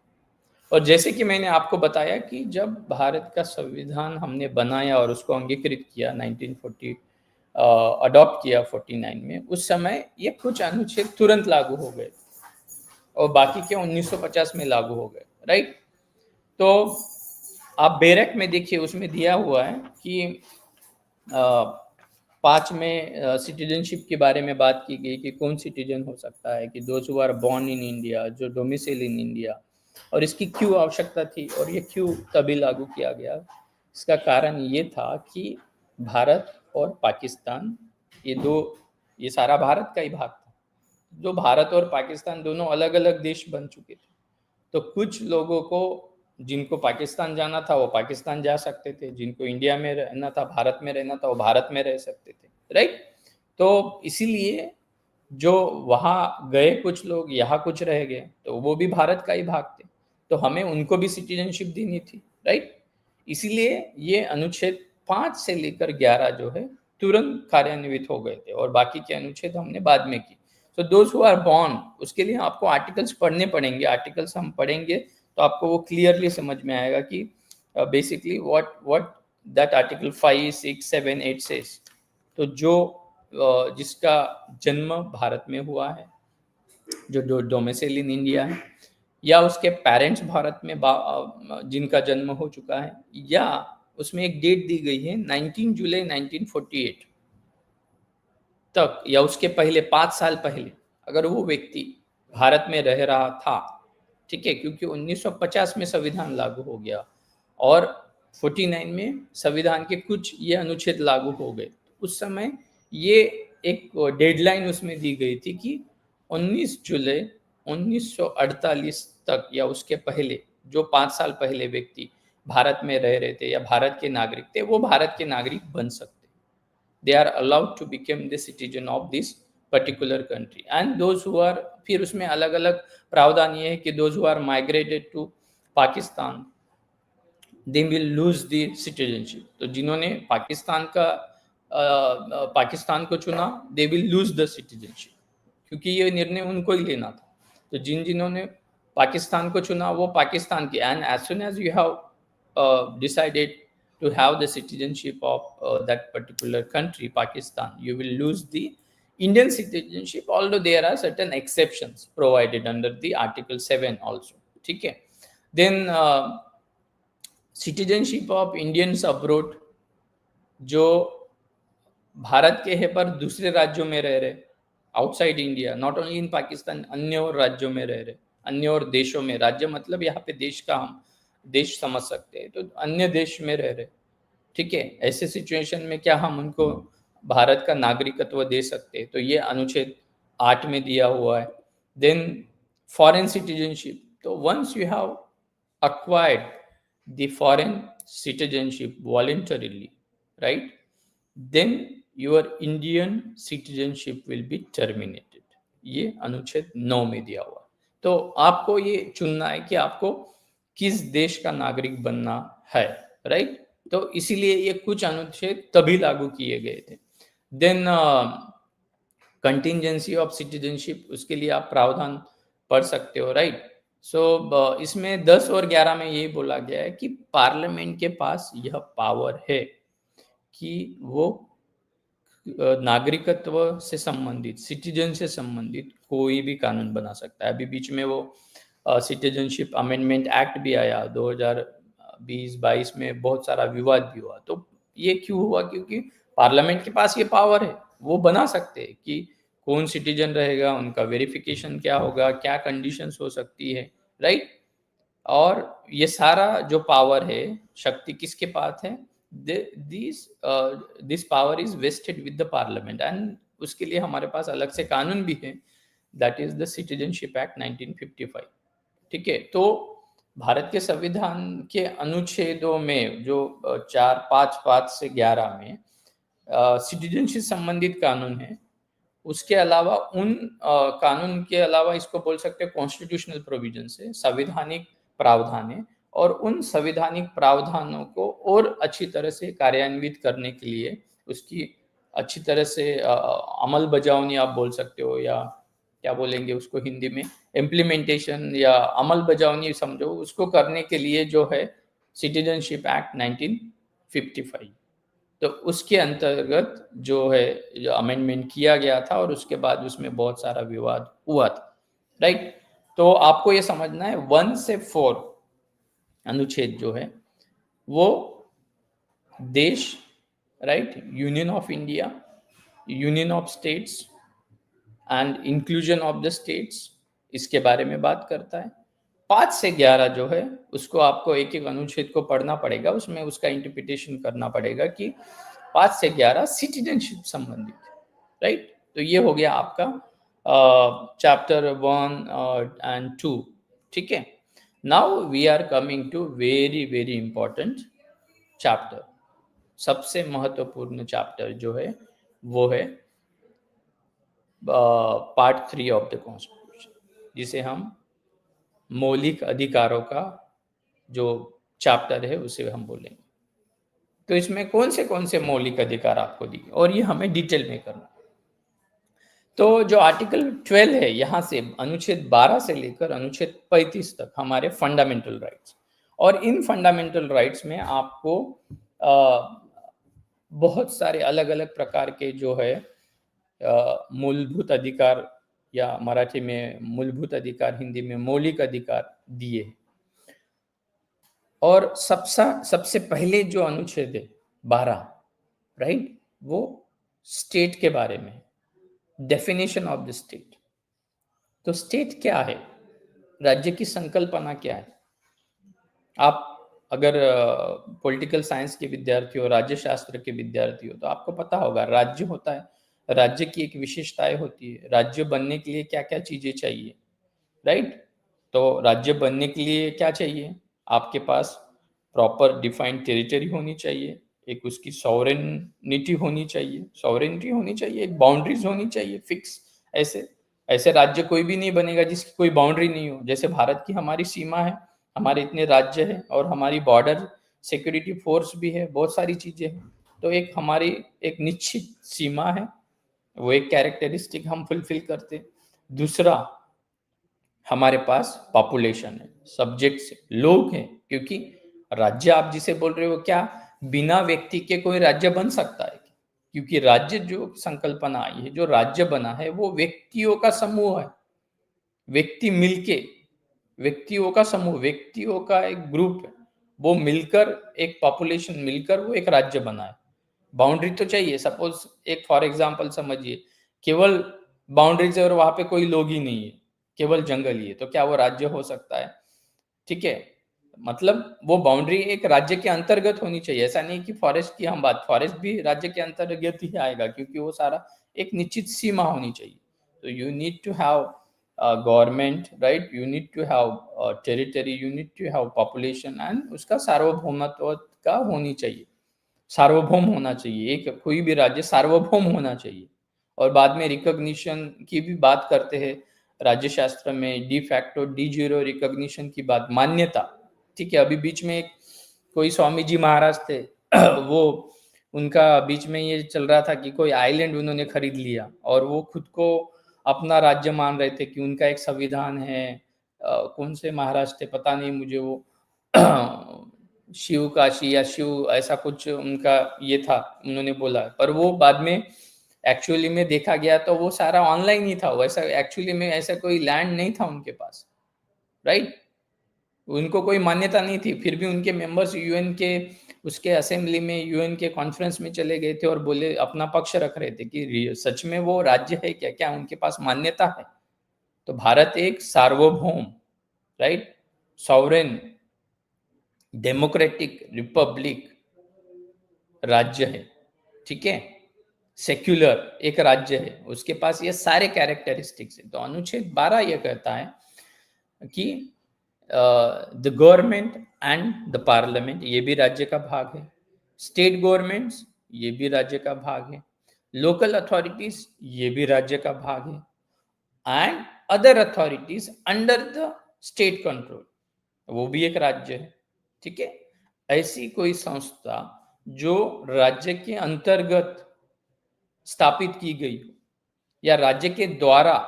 और जैसे कि मैंने आपको बताया कि जब भारत का संविधान हमने बनाया और उसको अंगीकृत किया 1940, अडॉप्ट किया 49 में, उस समय ये कुछ अनुच्छेद तुरंत लागू हो गए और बाकी के 1950 में लागू हो गए, राइट। तो आप बेरक में देखिए, उसमें दिया हुआ है कि 5 में सिटीजनशिप के बारे में बात की गई कि कौन सिटीजन हो सकता है, कि those who are born in India, जो डोमिसाइल इन इंडिया, और इसकी क्यों आवश्यकता थी और ये क्यों तभी लागू किया गया। इसका कारण ये था कि भारत और पाकिस्तान, ये सारा भारत का ही भाग था। जो भारत और पाकिस्तान दोनों अलग अलग देश बन चुके थे, तो कुछ लोगों को, जिनको पाकिस्तान जाना था वो पाकिस्तान जा सकते थे, जिनको इंडिया में रहना था, भारत में रहना था, वो भारत में रह सकते थे, राइट। तो इसीलिए जो वहाँ गए कुछ लोग, यहाँ कुछ रह गए, तो वो भी भारत का ही भाग थे, तो हमें उनको भी सिटीजनशिप देनी थी, राइट। इसीलिए ये अनुच्छेद 5 से लेकर 11 जो है तुरंत कार्यान्वित हो गए थे, और बाकी के अनुच्छेद हमने बाद में की। तो दोज हु आर बॉर्न, उसके लिए आपको आर्टिकल्स पढ़ने पड़ेंगे। आर्टिकल्स हम पढ़ेंगे तो आपको वो क्लियरली समझ में आएगा कि basically what that article 5, 6, 7, 8 says. तो जो जिसका जन्म भारत में हुआ है, जो डोमिसाइल इन इंडिया है, या उसके पेरेंट्स भारत में जिनका जन्म हो चुका है, या उसमें एक डेट दी गई है 19 जुलाई 1948 तक, या उसके पहले 5 साल पहले अगर वो व्यक्ति भारत में रह रहा था, ठीक है, क्योंकि 1950 में संविधान लागू हो गया और 49 में संविधान के कुछ ये अनुच्छेद लागू हो गए। उस समय ये एक डेडलाइन उसमें दी गई थी कि 19 जुलाई 1948 तक या उसके पहले जो 5 साल पहले व्यक्ति भारत में रह रहे थे या भारत के नागरिक थे, वो भारत के नागरिक बन सकते। They are allowed to become the citizen of this particular country, and those who are, फिर उसमें अलग अलग प्रावधान ये है कि those who are migrated to Pakistan, they will lose the citizenship। तो जिन्होंने पाकिस्तान को चुना, they will lose the citizenship, क्योंकि ये निर्णय उनको ही लेना था। तो जिन्होंने पाकिस्तान को चुना वो पाकिस्तान के, and as soon as you have decided to have the citizenship of that particular country, Pakistan, you will lose the Indian citizenship, although there are certain exceptions provided under the Article 7 also. ठीक है. Then citizenship of Indians abroad, जो भारत के है पर दूसरे राज्यों में रह रहे, outside India, not only in Pakistan, अन्य और राज्यों में रह रहे, अन्य और देशों में, राज्य मतलब यहाँ पे देश का हम देश समझ सकते हैं, तो अन्य देश में रह रहे, ठीक है. ऐसे सिचुएशन में क्या हम उनको भारत का नागरिकत्व दे सकते हैं? तो ये अनुच्छेद 8 में दिया हुआ है. देन फॉरेन सिटीजनशिप, तो once you have acquired the foreign citizenship voluntarily, right, then your Indian citizenship will be terminated. ये अनुच्छेद 9 में दिया हुआ. तो आपको ये चुनना है कि आपको किस देश का नागरिक बनना है, राइट. तो इसीलिए ये कुछ अनुच्छेद तभी लागू किए गए थे. देन कंटिंजेंसी ऑफ सिटीजनशिप, उसके लिए आप प्रावधान पढ़ सकते हो, राइट. सो इसमें 10 और 11 में ये बोला गया है कि पार्लियामेंट के पास यह पावर है कि वो नागरिकत्व से संबंधित, सिटीजन से संबंधित कोई भी कानून बना सकता है. अभी बीच में वो सिटीजनशिप अमेंडमेंट एक्ट भी आया 2020-22 में, बहुत सारा विवाद भी हुआ. तो ये क्यों हुआ? क्योंकि पार्लियामेंट के पास ये पावर है, वो बना सकते हैं कि कौन सिटीजन रहेगा, उनका वेरिफिकेशन क्या होगा, क्या कंडीशंस हो सकती है, राइट. और ये सारा जो पावर है, शक्ति किसके पास है? This power is wasted with the parliament, and उसके लिए हमारे पास अलग से कानून भी है, that is the citizenship act 1955. ठीक है. तो भारत के संविधान के अनुच्छेदों में जो 4, 5, 5 से 11 में सिटीजनशिप संबंधित कानून है, उसके अलावा उन कानून के अलावा इसको बोल सकते हैं कॉन्स्टिट्यूशनल प्रोविजन से, संवैधानिक प्रावधान है, और उन संवैधानिक प्रावधानों को और अच्छी तरह से कार्यान्वित करने के लिए, उसकी अच्छी तरह से अमल बजावनी आप बोल सकते हो, या क्या बोलेंगे उसको हिंदी में, इम्प्लीमेंटेशन या अमल बजावनी समझो, उसको करने के लिए जो है सिटीजनशिप एक्ट 1955, तो उसके अंतर्गत जो है जो अमेंडमेंट किया गया था, और उसके बाद उसमें बहुत सारा विवाद हुआ था, राइट. तो आपको ये समझना है 1 से 4 अनुच्छेद जो है वो देश, right, union of India, union of states and inclusion of the states, इसके बारे में बात करता है. 5 से 11 जो है उसको आपको एक एक अनुच्छेद को पढ़ना पड़ेगा, उसमें उसका इंटरप्रिटेशन करना पड़ेगा कि 5 से 11 सिटीजनशिप संबंधित, राइट. तो ये हो गया आपका चैप्टर 1 एंड 2. ठीक है. Now we are coming to very very important chapter. सबसे महत्वपूर्ण चैप्टर जो है वो है पार्ट 3 ऑफ द कॉन्स्टिट्यूशन, जिसे हम मौलिक अधिकारों का जो चैप्टर है उसे हम बोलेंगे. तो इसमें कौन से मौलिक अधिकार आपको दिए, और ये हमें डिटेल में करना. तो जो आर्टिकल 12 है, यहाँ से अनुच्छेद 12 से लेकर अनुच्छेद 35 तक हमारे फंडामेंटल राइट्स, और इन फंडामेंटल राइट्स में आपको बहुत सारे अलग अलग प्रकार के जो है मूलभूत अधिकार, या मराठी में मूलभूत अधिकार, हिंदी में मौलिक अधिकार दिए. और सबसे पहले जो अनुच्छेद है 12, राइट, वो स्टेट के बारे में, डेफिनेशन ऑफ द स्टेट. तो स्टेट क्या है, राज्य की संकल्पना क्या है. आप अगर पॉलिटिकल साइंस के विद्यार्थी हो, राज्य शास्त्र के विद्यार्थी हो, तो आपको पता होगा राज्य होता है, राज्य की एक विशेषताएं होती है, राज्य बनने के लिए क्या क्या चीजें चाहिए, राइट. तो राज्य बनने के लिए क्या चाहिए, आपके पास प्रॉपर डिफाइंड टेरिटरी होनी चाहिए, एक उसकी सॉवरेनिटी होनी चाहिए, एक बाउंड्रीज होनी चाहिए फिक्स. ऐसे राज्य कोई भी नहीं बनेगा जिसकी कोई बाउंड्री नहीं हो. जैसे भारत की हमारी सीमा है, हमारे इतने राज्य हैं, और हमारी बॉर्डर सिक्योरिटी फोर्स भी है, बहुत सारी चीजें हैं. तो एक हमारी एक निश्चित सीमा है, वो एक कैरेक्टरिस्टिक हम फुलफिल करते. दूसरा, हमारे पास पॉपुलेशन है, सब्जेक्ट्स, लोग हैं, क्योंकि राज्य आप जिसे बोल रहे हो क्या बिना व्यक्ति के कोई राज्य बन सकता है? क्योंकि राज्य जो संकल्पना आई है, जो राज्य बना है, वो व्यक्तियों का समूह है। व्यक्ति मिलके, व्यक्तियों का समूह, व्यक्तियों का एक ग्रुप है, वो मिलकर, एक पॉपुलेशन मिलकर वो एक राज्य बना है। बाउंड्री तो चाहिए। सपोज एक फॉर एग्जांपल समझिए, केवल बाउंड्रीज है और वहां पे कोई लोग ही नहीं है, केवल जंगल ही है, तो क्या वो राज्य हो सकता है? ठीक है, मतलब वो बाउंड्री एक राज्य के अंतर्गत होनी चाहिए। ऐसा नहीं कि फॉरेस्ट की हम बात, फॉरेस्ट भी राज्य के अंतर्गत ही आएगा, क्योंकि वो सारा एक निश्चित सीमा होनी चाहिए। तो you need to have government, right, you need to have territory, you need to have population, and उसका सार्वभौमत्व का होनी चाहिए, सार्वभौम होना चाहिए। एक कोई भी राज्य सार्वभौम होना चाहिए। और बाद में रिकॉग्निशन की भी बात करते हैं राज्य शास्त्र में, de facto D zero recognition की बात, मान्यता। ठीक है, अभी बीच में एक कोई स्वामी जी महाराज थे वो उनका बीच में ये चल रहा था कि कोई आइलैंड उन्होंने खरीद लिया और वो खुद को अपना राज्य मान रहे थे कि उनका एक संविधान है। कौन से महाराज थे पता नहीं मुझे, वो शिव काशी या शिव ऐसा कुछ उनका ये था, उन्होंने बोला। पर वो बाद में एक्चुअली में देखा गया तो वो सारा ऑनलाइन ही था, वैसा एक्चुअली में ऐसा कोई लैंड नहीं था उनके पास, राइट। उनको कोई मान्यता नहीं थी, फिर भी उनके मेंबर्स यूएन के उसके असेंबली में, यूएन के कॉन्फ्रेंस में चले गए थे और बोले, अपना पक्ष रख रहे थे कि सच में वो राज्य है क्या, क्या उनके पास मान्यता है। तो भारत एक सार्वभौम, राइट, सॉवरेन, डेमोक्रेटिक रिपब्लिक राज्य है। ठीक है, सेक्युलर एक राज्य है, उसके पास ये सारे कैरेक्टरिस्टिक्स है। तो अनुच्छेद 12 ये कहता है कि the government and the parliament, ये भी राज्य का भाग है। स्टेट गवर्नमेंट्स, ये भी राज्य का भाग है। लोकल अथॉरिटीज, ये भी राज्य का भाग है। And other authorities under the state control, वो भी एक राज्य है। ठीक है, ऐसी कोई संस्था जो राज्य के अंतर्गत स्थापित की गई हो या राज्य के द्वारा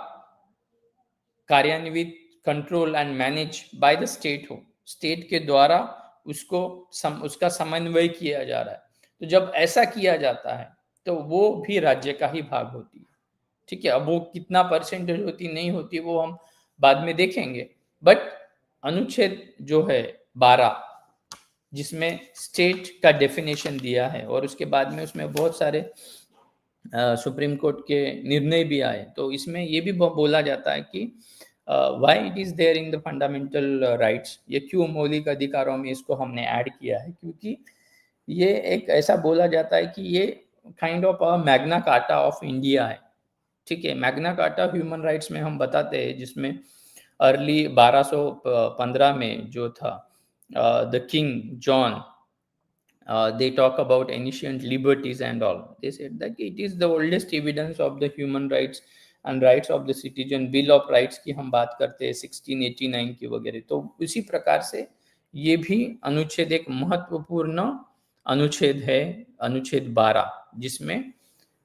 कार्यान्वित, control and manage by the state हो, स्टेट के द्वारा उसका समन्वय किया जा रहा है, तो जब ऐसा किया जाता है तो वो भी राज्य का ही भाग होती है। ठीक है, अब वो कितना परसेंटेज होती नहीं होती वो हम बाद में देखेंगे। बट अनुच्छेद जो है 12, जिसमें स्टेट का डेफिनेशन दिया है और उसके बाद में उसमें बहुत सारे सुप्रीम कोर्ट के निर्णय भी आए, तो इसमें ये भी बोला जाता है कि why it is there in the fundamental rights, ये क्यों मौलिक अधिकारों में इसको हमने ऐड किया है, क्योंकि ये एक ऐसा बोला जाता है कि ये kind of a Magna carta of India है। ठीक है, मैग्ना कार्टा ह्यूमन राइट्स में हम बताते हैं, जिसमें अर्ली 1215 में जो था the king John, they talk about ancient liberties and all. They said that it is the oldest evidence of the human rights and rights of the citizen. Bill of Rights की हम बात करते हैं 1689 की वगैरह। तो इसी प्रकार से ये भी अनुच्छेद एक महत्वपूर्ण अनुच्छेद है, अनुच्छेद 12, जिसमें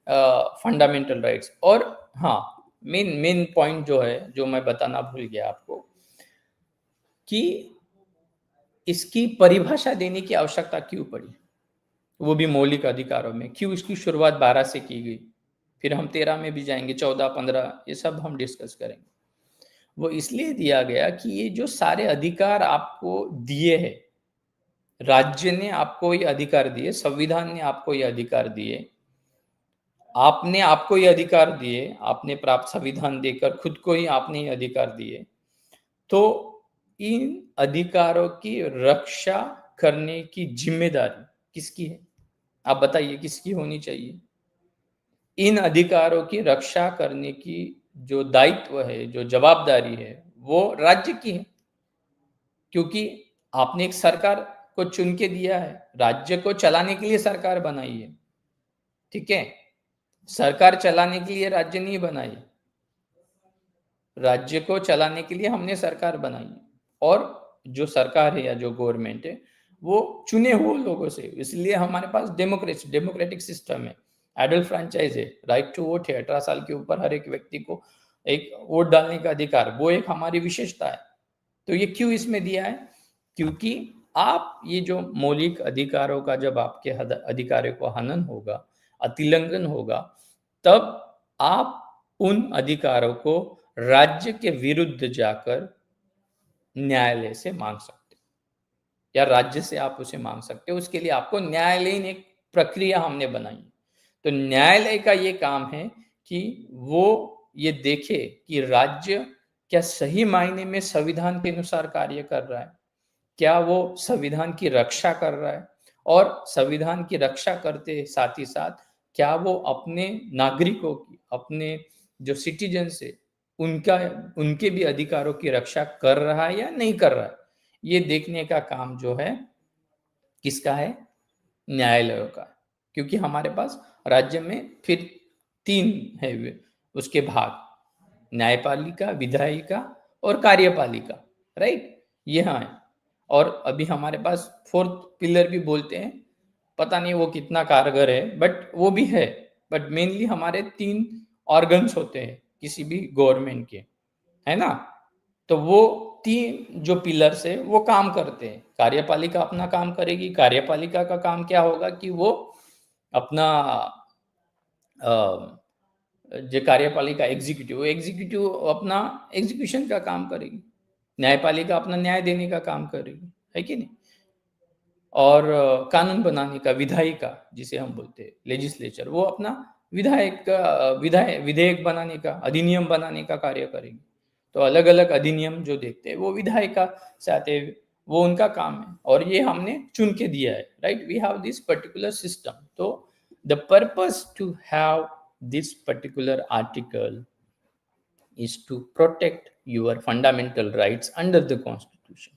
फंडामेंटल राइट्स। और हाँ, मेन पॉइंट जो है, जो मैं बताना भूल गया आपको, कि इसकी परिभाषा देने की आवश्यकता क्यों पड़ी, वो भी मौलिक अधिकारों में, क्यों इसकी शुरुआत 12 से की गई, फिर हम 13 में भी जाएंगे, 14, 15, ये सब हम डिस्कस करेंगे। वो इसलिए दिया गया कि ये जो सारे अधिकार आपको दिए हैं, राज्य ने आपको ये अधिकार दिए, संविधान ने आपको ये अधिकार दिए, आपको ये अधिकार दिए, आपने प्राप्त संविधान देकर खुद को ही आपने ये अधिकार दिए, तो इन अधिकारों की रक्षा करने की जिम्मेदारी किसकी है? आप बताइए, किसकी होनी चाहिए? इन अधिकारों की रक्षा करने की जो दायित्व है, जो जवाबदारी है, वो राज्य की है, क्योंकि आपने एक सरकार को चुन के दिया है, राज्य को चलाने के लिए सरकार बनाई है। ठीक है, सरकार चलाने के लिए राज्य नहीं बनाई, राज्य को चलाने के लिए हमने सरकार बनाई। और जो सरकार है या जो गवर्नमेंट है, वो चुने हुए लोगों से, इसलिए हमारे पास डेमोक्रेटिक सिस्टम है, एडल्ट फ्रेंचाइज है, राइट टू वोट है, 18 साल के ऊपर हर एक व्यक्ति को एक वोट डालने का अधिकार, वो एक हमारी विशेषता है। तो ये क्यों इसमें दिया है? क्योंकि आप ये जो मौलिक अधिकारों का जब आपके अधिकारों को हनन होगा, अतिलंघन होगा, तब आप उन अधिकारों को राज्य के विरुद्ध जाकर न्यायालय से मांग सकते हो या राज्य से आप उसे मांग सकते हो। उसके लिए आपको न्यायालयीन एक प्रक्रिया हमने बनाई। तो न्यायालय का ये काम है कि वो ये देखे कि राज्य क्या सही मायने में संविधान के अनुसार कार्य कर रहा है, क्या वो संविधान की रक्षा कर रहा है, और संविधान की रक्षा करते साथ ही साथ क्या वो अपने नागरिकों की, अपने जो सिटीजन्स है, उनके भी अधिकारों की रक्षा कर रहा है या नहीं कर रहा है। ये देखने का काम जो है किसका है? न्यायालयों का। क्योंकि हमारे पास राज्य में फिर 3 है उसके भाग, न्यायपालिका, विधायिका और कार्यपालिका, राइट? ये है। और अभी हमारे पास 4th पिलर भी बोलते हैं, पता नहीं वो कितना कारगर है, बट वो भी है। बट मेनली हमारे 3 ऑर्गन्स होते हैं किसी भी गवर्नमेंट के, है ना? तो वो 3 जो पिलर्स है वो काम करते हैं। कार्यपालिका अपना काम करेगी। कार्यपालिका का काम क्या होगा कि वो अपना जो कार्यपालिका एग्जीक्यूटिव अपना एग्जीक्यूशन का काम करेगी। न्यायपालिका अपना न्याय देने का काम करेगी, है कि नहीं? और कानून बनाने का विधायिका जिसे हम बोलते हैं लेजिस्लेचर, वो अपना विधेयक बनाने का, अधिनियम बनाने का कार्य करेगी। तो अलग अलग अधिनियम जो देखते हैं वो विधायिका से आते हैं, वो उनका काम है। और ये हमने चुन के दिया है, right? We have this particular system. तो the purpose to have this particular article is to protect your fundamental rights under the constitution।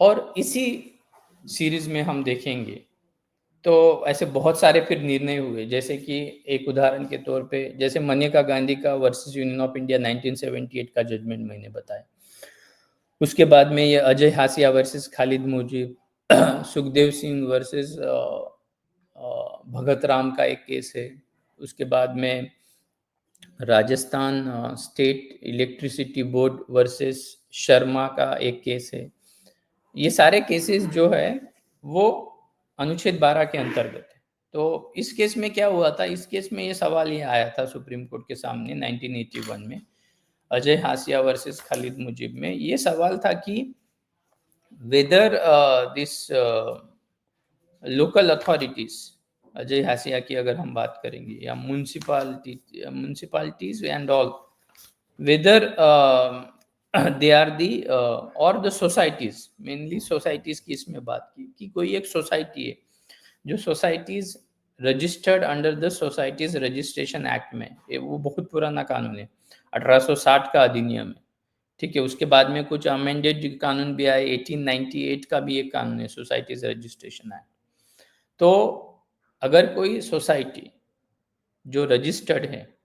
और इसी सीरीज में हम देखेंगे तो ऐसे बहुत सारे फिर निर्णय हुए, जैसे कि एक उदाहरण के तौर पे जैसे मनेका गांधी का वर्सेस यूनियन ऑफ इंडिया 1978 का जजमेंट मैंने बताया। उसके बाद में ये अजय हासिया वर्सेस खालिद मुजीब, सुखदेव सिंह वर्सेस भगत राम का एक केस है। उसके बाद में Rajasthan state electricity board versus Sharma का एक केस है। ये सारे केसेस जो है वो अनुच्छेद 12 के अंतर्गत है। तो इस केस में क्या हुआ था? इस केस में ये सवाल ये आया था सुप्रीम कोर्ट के सामने 1981 में, अजय हासिया वर्सेस खालिद मुजीब में। ये सवाल था कि whether this local authorities, Ajay Hasia की अगर हम बात करेंगे, या municipalities and all, whether they are the or the societies, mainly societies की इसमें बात की कि कोई एक सोसाइटी है जो societies registered under the societies registration act में, वो बहुत पुराना कानून है, 1860 का अधिनियम है, ठीक है। उसके बाद में कुछ अमेंडेड कानून भी आए, 1898 का भी एक कानून है, सोसाइटीज रजिस्ट्रेशन एक्ट। तो अगर कोई सोसाइटी जो रजिस्टर्ड है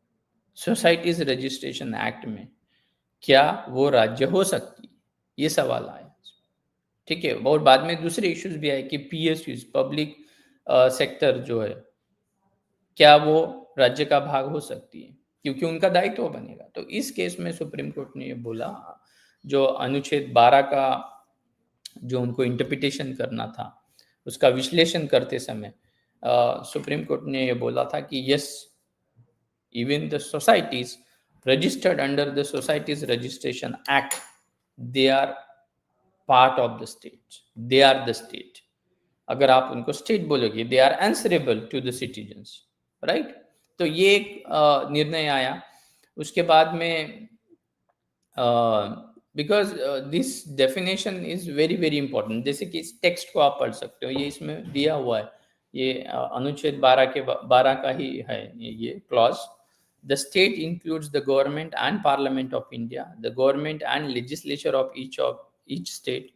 सोसाइटीज रजिस्ट्रेशन एक्ट में, क्या वो राज्य हो सकती है? ये सवाल आया, ठीक है। और बाद में दूसरे इश्यूज भी आए कि पीएसयूज, पब्लिक सेक्टर जो है, क्या वो राज्य का भाग हो सकती है, क्योंकि उनका दायित्व बनेगा। तो इस केस में सुप्रीम कोर्ट ने ये बोला, जो अनुच्छेद 12 का जो उनको इंटरप्रिटेशन करना था, उसका विश्लेषण करते समय सुप्रीम कोर्ट ने ये बोला था कि yes, even the societies registered under the Societies Registration Act, they are part of the state, they are the state। अगर आप उनको स्टेट बोलोगे, they are answerable to the citizens, right? तो ये एक निर्णय आया। उसके बाद में because this definition is very very important, जैसे कि इस टेक्स्ट को आप पढ़ सकते हो, ये इसमें दिया हुआ है, ये अनुच्छेद 12 का ही है ये clause. The state includes the government and parliament of India, the government and legislature of each state,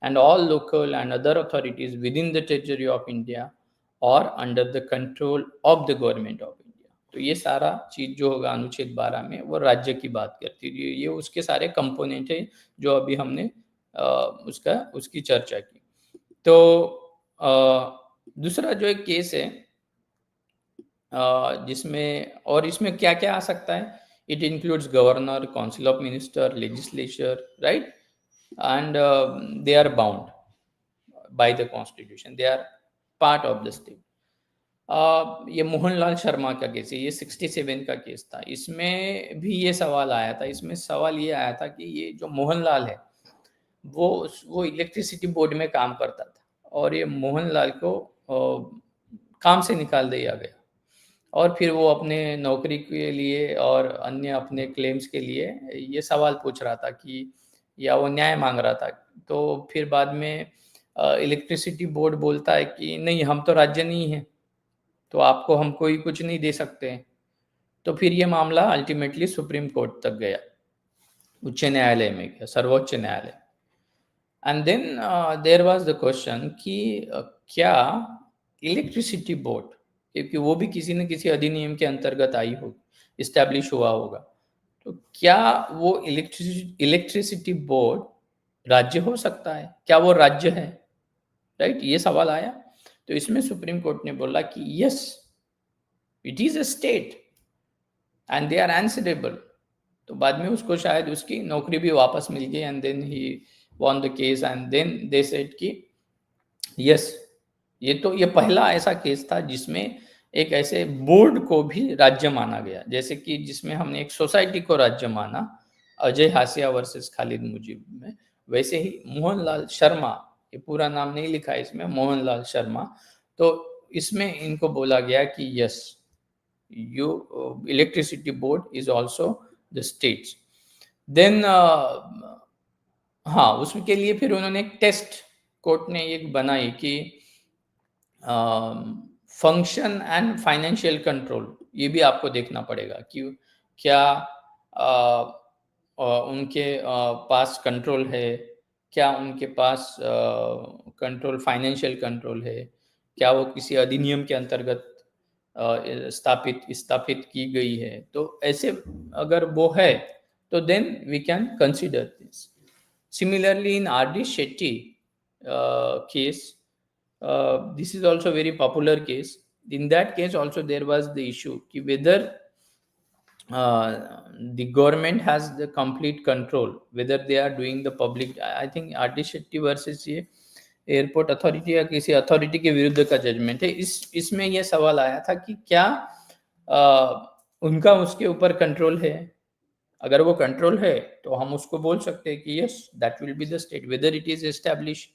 and all local and other authorities within the territory of India or under the control of the government of India। तो ये सारा चीज जो होगा अनुच्छेद 12 में, वो राज्य की बात करती है। ये उसके सारे कंपोनेंट है जो अभी हमने उसकी चर्चा की। तो दूसरा जो एक केस है जिसमें, और इसमें क्या क्या आ सकता है, it includes governor, council of minister, legislature, right, and they are bound. by the constitution, they are part of the state. ये मोहनलाल शर्मा का केस है, ये 67 का केस था। इसमें भी ये सवाल आया था। इसमें सवाल ये आया था कि ये जो मोहनलाल है वो इलेक्ट्रिसिटी बोर्ड में काम करता था और ये मोहनलाल को काम से निकाल दिया गया और फिर वो अपने नौकरी के लिए और अन्य अपने क्लेम्स के लिए ये सवाल पूछ रहा था कि या वो न्याय मांग रहा था। तो फिर बाद में इलेक्ट्रिसिटी बोर्ड बोलता है कि नहीं, हम तो राज्य नहीं हैं, तो आपको हम कोई कुछ नहीं दे सकते हैं। तो फिर ये मामला अल्टीमेटली सुप्रीम कोर्ट तक गया, उच्च न्यायालय में गया, सर्वोच्च न्यायालय। And then there was the question कि क्या इलेक्ट्रिसिटी बोर्ड, क्योंकि वो भी किसी न किसी अधिनियम के अंतर्गत आई होगी, इस्टेब्लिश हुआ होगा, तो क्या वो इलेक्ट्रिसिटी बोर्ड राज्य हो सकता है? क्या वो राज्य है? राइट, ये सवाल आया। तो इसमें सुप्रीम कोर्ट ने बोला कि yes, it is a state and they are answerable. तो बाद में उसको शायद उसकी नौकरी भी वापस मिल गई and then he won the case and then they said कि yes, ये पहला ऐसा केस था जिसमें एक ऐसे बोर्ड को भी राज्य माना गया, जैसे कि जिसमें हमने एक सोसाइटी को राज्य माना अजय हासिया वर्सेस खालिद मुजीब में, वैसे ही मोहनलाल शर्मा, ये पूरा नाम नहीं लिखा है इसमें, मोहनलाल शर्मा, तो इसमें इनको बोला गया कि yes, you electricity board is also the states. Then हाँ, उसके लिए फिर उन्होंने एक टेस्ट कोर्ट ने एक बनाई कि फंक्शन एंड फाइनेंशियल कंट्रोल, ये भी आपको देखना पड़ेगा कि क्या उनके पास कंट्रोल है, क्या उनके पास कंट्रोल, फाइनेंशियल कंट्रोल है, क्या वो किसी अधिनियम के अंतर्गत स्थापित की गई है। तो ऐसे अगर वो है तो then we can consider this. Similarly, in R.D. Shetty case, this is also very popular case. In that case also there was the issue कि whether the government has the complete control, whether they are doing the public, I think R.D. Shetty versus ये airport authority या किसी authority के विरुद्ध का judgement है। इसमें यह सवाल आया था कि क्या उनका उसके ऊपर कंट्रोल है। अगर वो कंट्रोल है तो हम उसको बोल सकते हैं कि yes, that will be the state, whether it is establish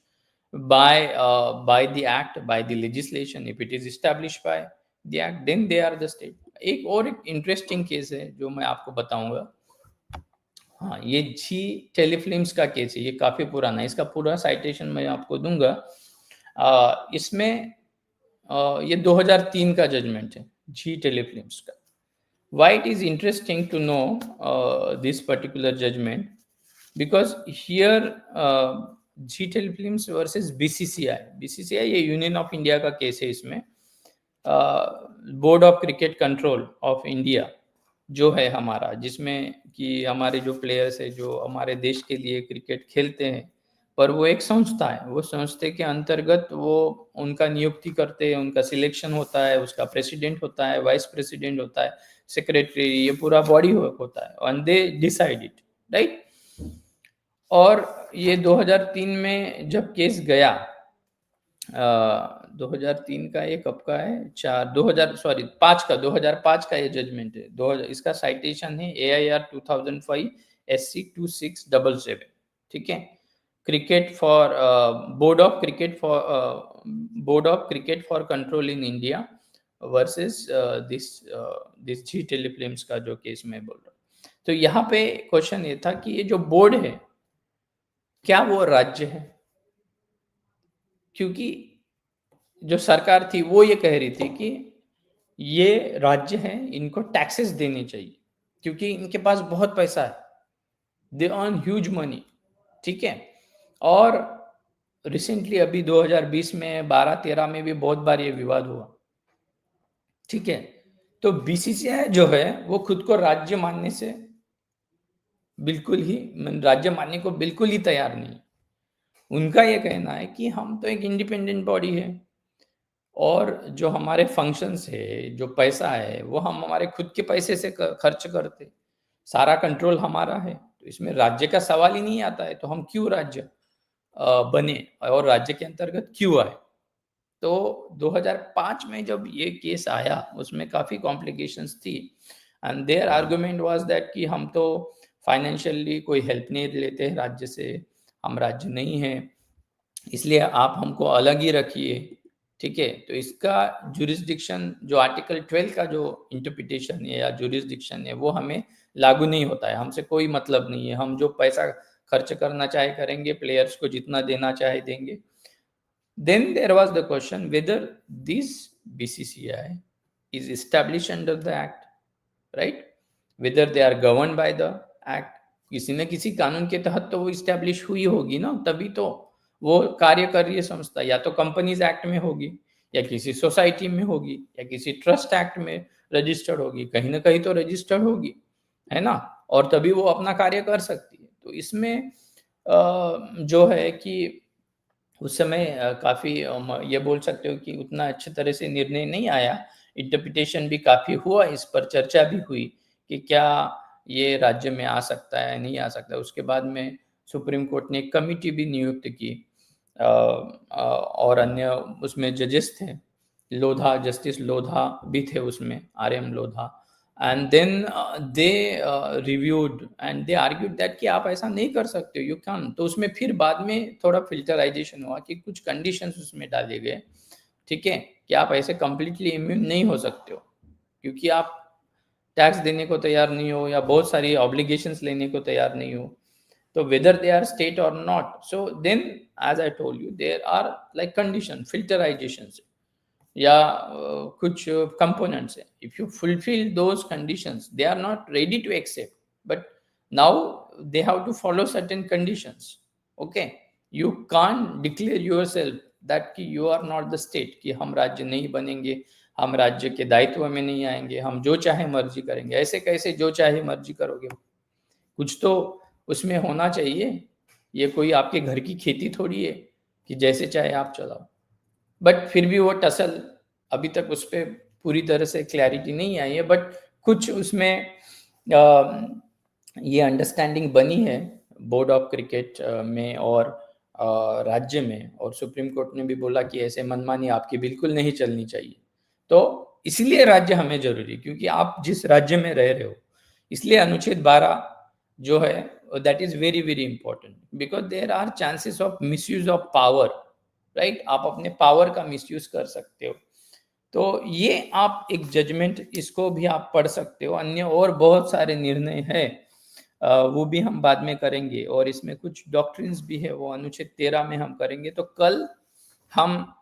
by the act, by the legislation. If it is establish by the act, then they are the state. एक और एक इंटरेस्टिंग केस है जो मैं आपको बताऊंगा। हाँ, ये जी टेलीफिल्म्स का केस है, ये काफी पुराना है, इसका पूरा साइटेशन मैं आपको दूंगा। इसमें ये 2003 का जजमेंट है जी टेलीफिल्म्स का। Why it is interesting to know this particular judgment, because here G Telefilms versus BCCI, BCCI ये यूनियन ऑफ इंडिया का केस है। इसमें board of cricket control of India जो है हमारा, जिसमें कि हमारे जो प्लेयर्स है जो हमारे देश के लिए क्रिकेट खेलते हैं, पर वो एक संस्था है, वो संस्था के अंतर्गत वो उनका नियुक्ति करते हैं, उनका सिलेक्शन होता है, उसका प्रेसिडेंट होता है, वाइस प्रेसिडेंट होता है, सेक्रेटरी, ये पूरा बॉडी होता है, and they decide it, right. और ये 2003 में जब केस गया, 2003 का ये कब का है, 2005 का ये जजमेंट है। इसका साइटेशन है AIR 2005 SC 2677, ठीक है। Cricket for board of cricket for control in India versus this Zee telefilms का जो केस मैं बोल रहा हूँ। तो यहाँ पे क्वेश्चन ये था कि ये जो बोर्ड है क्या वो राज्य है, क्योंकि जो सरकार थी वो ये कह रही थी कि ये राज्य है, इनको टैक्सेस देने चाहिए क्योंकि इनके पास बहुत पैसा है, दे अर्न ह्यूज मनी, ठीक है। और रिसेंटली अभी 2020 में 12-13 में भी बहुत बार ये विवाद हुआ, ठीक है। तो बीसीसीआई जो है वो खुद को राज्य मानने से बिल्कुल ही, राज्य मानने को बिल्कुल ही तैयार नहीं। उनका ये कहना है कि हम तो एक इंडिपेंडेंट बॉडी है और जो हमारे फंक्शंस है, जो पैसा है, वो हम हमारे खुद के पैसे से खर्च करते, सारा कंट्रोल हमारा है, तो इसमें राज्य का सवाल ही नहीं आता है, तो हम क्यों राज्य। बने और राज्य के अंतर्गत क्यों आए। तो 2005 में जब ये केस आया उसमें काफ़ी कॉम्प्लिकेशंस थी and their argument was that कि हम तो फाइनेंशियली कोई हेल्प नहीं लेते हैं राज्य से, हम राज्य नहीं हैं, इसलिए आप हमको अलग ही रखिए, ठीक है। तो इसका जुरिस्डिक्शन जो आर्टिकल 12 का जो इंटरप्रिटेशन है या जुरिस्डिक्शन है वो हमें लागू नहीं होता है, हमसे कोई मतलब नहीं है, हम जो पैसा खर्च करना चाहे करेंगे, प्लेयर्स को जितना देना चाहे देंगे। Then there was the question whether this BCCI is established under the act, right? Whether they are governed by the act. किसी न किसी कानून के तहत तो वो इस्टेब्लिश हुई होगी ना, तभी तो वो कार्य कर रही है संस्था, या तो कंपनीज एक्ट में होगी या किसी सोसाइटी में होगी या किसी ट्रस्ट एक्ट में रजिस्टर्ड होगी, कहीं ना कहीं तो रजिस्टर्ड होगी, है ना, और तभी वो अपना कार्य कर सकती है। तो इसमें जो है कि उस समय काफ़ी ये बोल सकते हो कि उतना अच्छे तरह से निर्णय नहीं आया, इंटरप्रिटेशन भी काफ़ी हुआ, इस पर चर्चा भी हुई कि क्या ये राज्य में आ सकता है, नहीं आ सकता। उसके बाद में सुप्रीम कोर्ट ने एक कमिटी भी नियुक्त की और अन्य उसमें जजेस थे, लोधा, जस्टिस लोधा भी थे उसमें, R M. Lodha. And then they reviewed and they argued that कि आप ऐसा नहीं कर सकते, यू कैन। तो उसमें फिर बाद में थोड़ा फिल्टराइजेशन हुआ कि कुछ कंडीशंस उसमें डाले गए, ठीक है, कि आप ऐसे कंप्लीटली इम्यून नहीं हो सकते हो क्योंकि आप टैक्स देने को तैयार नहीं हो या बहुत सारी ऑब्लिगेशंस लेने को तैयार नहीं हो। तो whether they are state or not, so then as I told you there are like condition filterization या कुछ कंपोनेंट्स है, if you fulfil those conditions they are not ready to accept, but now they have to follow certain conditions, okay. You can't declare yourself that कि you are not the state, कि हम राज्य नहीं बनेंगे, हम राज्य के दायित्व में नहीं आएंगे, हम जो चाहे मर्जी करेंगे। ऐसे कैसे जो चाहे मर्जी करोगे, कुछ तो उसमें होना चाहिए। ये कोई आपके घर की खेती थोड़ी है कि जैसे चाहे आप चलाओ। बट फिर भी वो टसल अभी तक उस पर पूरी तरह से क्लैरिटी नहीं आई है, बट कुछ उसमें ये अंडरस्टैंडिंग बनी है बोर्ड ऑफ क्रिकेट में और राज्य में, और सुप्रीम कोर्ट ने भी बोला कि ऐसे मनमानी आपकी बिल्कुल नहीं चलनी चाहिए। तो इसलिए राज्य हमें जरूरी, क्योंकि आप जिस राज्य में रह रहे हो, इसलिए अनुच्छेद 12 जो है that is very very important, because there are chances of misuse of power, right. आप अपने पावर का मिसयूज कर सकते हो। तो ये आप एक जजमेंट, इसको भी आप पढ़ सकते हो। अन्य और बहुत सारे निर्णय हैं, वो भी हम बाद में करेंगे, और इसमें कुछ डॉक्ट्रिन्स भी है, वो अनुच्छेद 13 में हम करेंगे। तो कल हम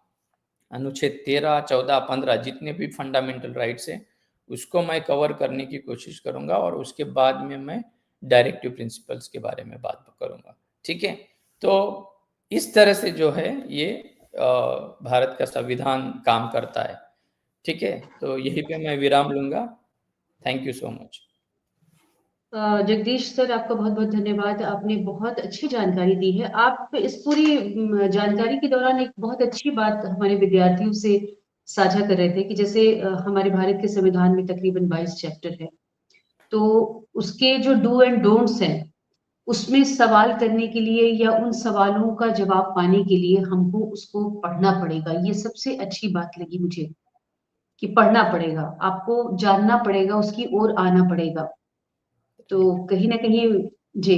अनुच्छेद 13, 14, 15 जितने भी फंडामेंटल राइट्स हैं उसको मैं कवर करने की कोशिश करूंगा, और उसके बाद में मैं डायरेक्टिव प्रिंसिपल्स के बारे में बात करूंगा, ठीक है। तो इस तरह से जो है ये भारत का संविधान काम करता है, ठीक है। तो यहीं पे मैं विराम लूंगा। Thank you so much. Jagdish sir, आपका बहुत बहुत धन्यवाद। आपने बहुत अच्छी जानकारी दी है। आप इस पूरी जानकारी के दौरान एक बहुत अच्छी बात हमारे विद्यार्थियों से साझा कर रहे थे कि जैसे हमारे भारत के संविधान में तकरीबन 22 चैप्टर है, तो उसके जो डू एंड डोंट्स हैं उसमें सवाल करने के लिए या उन सवालों का जवाब पाने के लिए हमको उसको पढ़ना पड़ेगा। ये सबसे अच्छी बात लगी मुझे कि पढ़ना पड़ेगा, आपको जानना पड़ेगा, उसकी ओर आना पड़ेगा। तो कहीं ना कहीं जी